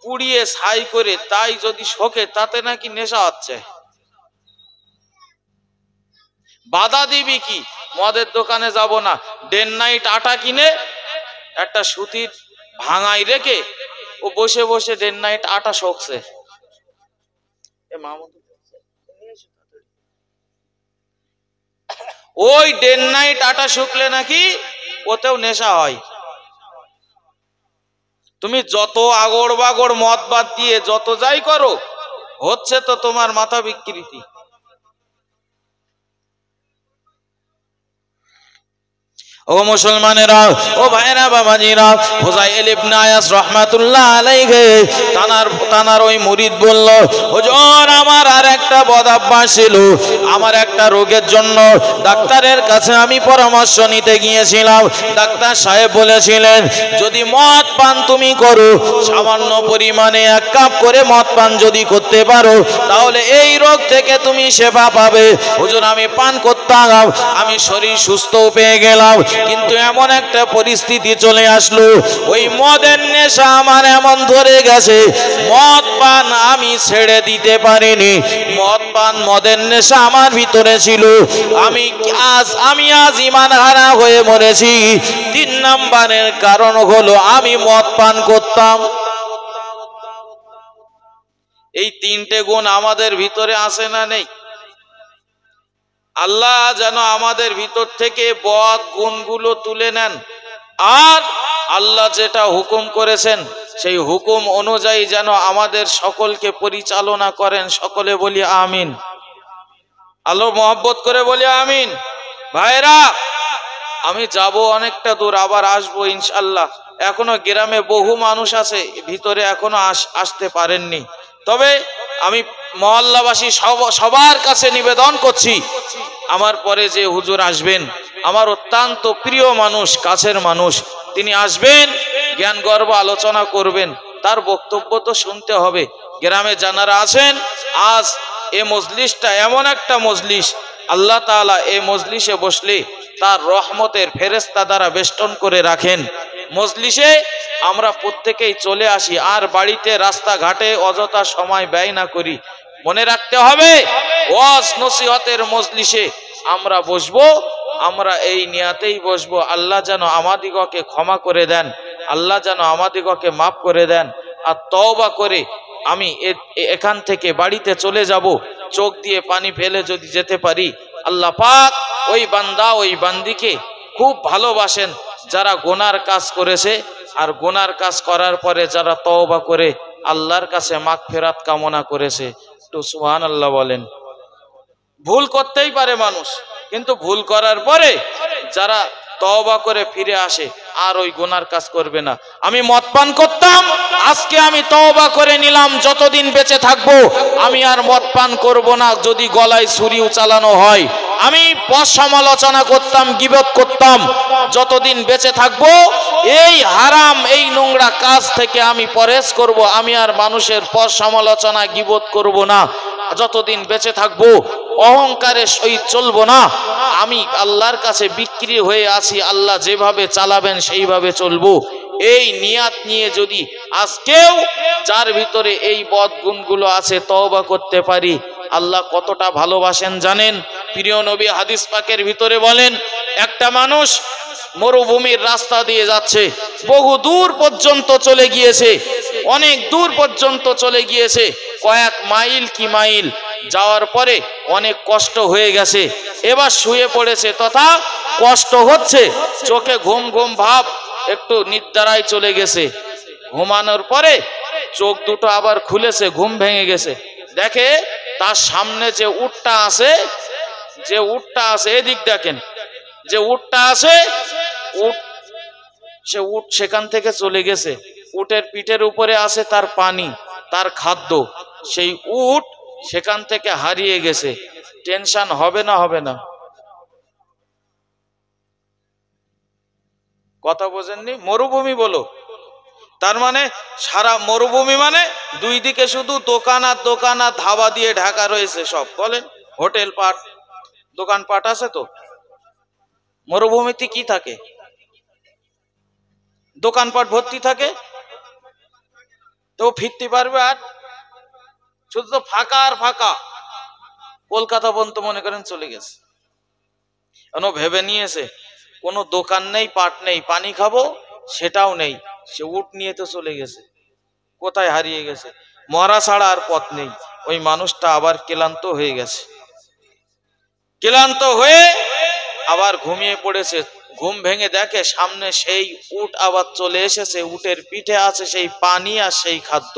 পুড়িয়ে ছাই করে তাই যদি শোকে, তাতে নাকি নেশা হচ্ছে। বাধা দিবি কি? মদের দোকানে যাব না, ডেন নাইট আটা কিনে একটা সুতির ভাঙাই রেখে ও বসে বসে ডেন নাইট আটা শোকছে। ওই ডে নাইট আটা শুকলে নাকি ওতেও নেশা হয়। তুমি যত আগড় বাগড় মদ বাদ দিয়ে যত যাই করো, হচ্ছে তো তোমার মাথা বিকৃতি। ও মুসলমানেরা, ও ভাইরা, বাবাজিরা, হুযাইল ইবনে আয়াস রাহমাতুল্লাহ আলাইহি তানার ওই মুরিদ বলল, হুজুর আমার আর একটা বদ অভ্যাস ছিল। আমার একটা রোগের জন্য ডাক্তারের কাছে আমি পরামর্শ নিতে গিয়েছিলাম। ডাক্তার সাহেব বলেছিলেন, যদি মদ পান তুমি করো, সামান্য পরিমাণে 1 কাপ করে মদ পান যদি করতে পারো, তাহলে এই রোগ থেকে তুমি সেবা পাবে। হুজুর আমি পান করতাম, আমি শরীর সুস্থও পেয়ে গেলাম, কিন্তু এমন একটা পরিস্থিতি চলে আসলো, ওই মদের নেশা আমার এমন ধরে গেছে, মদ পান আমি ছেড়ে দিতে পারিনি। মদ পান মদের নেশা আমার ভিতরে ছিল। আমি আজ ঈমান হারা হয়ে মরেছি। 3 নম্বরের কারণ হলো আমি মদ পান করতাম। এই 3টে গুণ আমাদের ভিতরে আছে না নেই? আল্লাহ যেন আমাদের ভিতর থেকে বদ গুণগুলো তুলে নেন, আর আল্লাহ যেটা হুকুম করেছেন সেই হুকুম অনুযায়ী যেন আমাদের সকলকে পরিচালনা করেন। সকলে বলি আমিন। আল্লাহ মহব্বত করে বলি আমিন। ভাইরা, আমি যাব অনেকটা দূর, আবার আসবো ইনশাআল্লাহ। এখনো গ্রামে বহু মানুষ আছে ভিতরে, এখনো আসতে পারেননি। তবে আমি মহল্লাবাসী সবার কাছে নিবেদন করছি, আমার পরে যে হুজুর আসবেন, আমার অত্যন্ত প্রিয় মানুষ, কাছের মানুষ, তিনি আসবেন, জ্ঞান গর্ব আলোচনা করবেন, তার বক্তব্য তো শুনতে হবে। গ্রামে যারা আছেন, আজ এ মজলিসটা এমন একটা মজলিস, আল্লাহ তাআলা এই মজলিসে বসলে তার রহমতের ফেরেশতা দ্বারা বেষ্টন করে রাখেন। মজলিসে আমরা প্রত্যেকেই চলে আসি, আর বাড়িতে রাস্তাঘাটে অযথা সময় ব্যয় না করি। মনে রাখতে হবে, ওয়াজ নসিহতের মজলিসে আমরা বসবো, আমরা এই নিয়াতেই বসবো, আল্লাহ যেন আমাদিগকে ক্ষমা করে দেন, আল্লাহ যেন আমাদিগকে মাফ করে দেন। আর তওবা করে আমি এখান থেকে বাড়িতে চলে যাব, চোখ দিয়ে পানি ফেলে যদি যেতে পারি। আল্লাহ পাক ওই বান্দা ওই বান্দিকে খুব ভালোবাসেন যারা গুনার কাজ করেছে, আর গুনার কাজ করার পরে যারা তওবা করে আল্লাহর কাছে মাগফিরাত কামনা করেছে। একটু সুবহানাল্লাহ বলেন। ভুল করতেই পারে মানুষ, কিন্তু ভুল করার পরে যারা তওবা করে ফিরে আসে আর ওই গুনার কাজ করবে না। আমি মদ পান করতাম, আজকে আমি তওবা করে নিলাম, যতদিন বেঁচে থাকবো আমি আর মদ পান করব না। যদি গলায় ছুরিও চালানো হয়, আমি পথ সমালোচনা করতাম, গীবত করতাম, যতদিন বেঁচে থাকবো এই হারাম এই নোংরা কাজ থেকে আমি পরহেজ করব। আমি আর মানুষের পথ সমালোচনা গীবত করব না। যতদিন বেঁচে থাকবো অহংকারের সহিত চলবো না। আমি আল্লাহর কাছে বিক্রি হয়ে আছি, আল্লাহ যেভাবে চালাবেন সেইভাবে চলবো। এই নিয়াত নিয়ে যদি আজকেও যার ভিতরে এই বদগুণগুলো আছে তওবা করতে পারি, আল্লাহ কতটা ভালোবাসেন জানেন? প্রিয় নবী হাদিস পাকের ভিতরে বলেন, একটা মানুষ মরুভূমির রাস্তা দিয়ে যাচ্ছে, বহু দূর পর্যন্ত চলে গিয়েছে, অনেক দূর পর্যন্ত চলে গিয়েছে, কয়েক মাইল কি মাইল যাওয়ার পরে অনেক কষ্ট হয়ে গেছে, এবার শুয়ে পড়েছে, তথা কষ্ট হচ্ছে, চোখে ঘুম ঘুম ভাব, একটু নিদ্রায় চলে গেছে। ঘুমানোর পরে চোখ দুটো আবার খুলেছে, ঘুম ভেঙে গেছে, দেখে তার সামনে যে উটটা আছে, এদিক দেখেন, যে উটটা আছে, উট সেখান থেকে চলে গেছে। উটের পিঠের উপরে আছে তার পানি, তার খাদ্য, সেই উট সেখান থেকে হারিয়ে গেছে। টেনশন হবে না হবে না? কথা বোঝেননি? মরুভূমি বলো, তার মানে সারা মরুভূমি মানে দুই দিকে শুধু দোকান আর দোকান আর ধাবা দিয়ে ঢাকা রয়েছে সব। বলেন, হোটেল পাট দোকানপাট আছে তো? মরুভূমিতে কি থাকে? দোকানপাট ভর্তি থাকে, তো ফিরতে পারবে আর? শুধু তো ফাঁকা আর ফাঁকা। কলকাতা পর্যন্ত মনে করেন চলে গেছে, কেন ভেবে নিয়েছে কোনো দোকান নেই, পাট নেই, পানি খাবো সেটাও নেই, সে উট নিয়ে তো চলে গেছে। কোথায় হারিয়ে গেছে? মরা ছাড়া আর পথ নেই। ওই মানুষটা আবার ক্লান্ত হয়ে গেছে, ক্লান্ত হয়ে আবার ঘুমিয়ে পড়েছে। ঘুম ভেঙে দেখে সামনে সেই উট আবার চলে এসেছে, উটের পিঠে আছে সেই পানি আর সেই খাদ্য।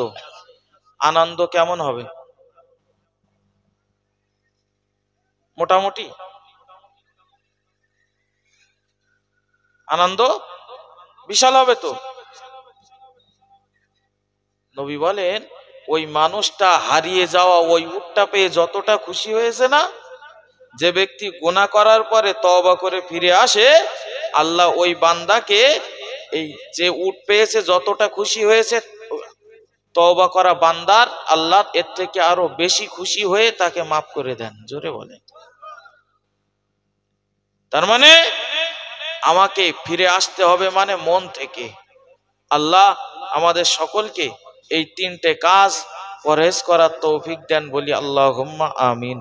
আনন্দ কেমন হবে? মোটামুটি আনন্দ বিশাল হবে তো। নবী বলেন ওই মানুষটা হারিয়ে যাওয়া ওই উটটা পেয়ে যতটা খুশি হয়েছে না, যে ব্যক্তি গুনাহ করার পরে তওবা করে ফিরে আসে, আল্লাহ ওই বান্দাকে এই যে উট পেয়েছে যতটা খুশি হয়েছে, তওবা করা বান্দার আল্লাহ এর থেকে আরো বেশি খুশি হয়ে তাকে মাফ করে দেন। জোরে বলেন। তার মানে আমাকে ফিরে আসতে হবে মানে মন থেকে। আল্লাহ আমাদের সকলকে এই তিনটে কাজ পরহেজ করার তৌফিক দেন, বলি আল্লাহুম্মা আমিন।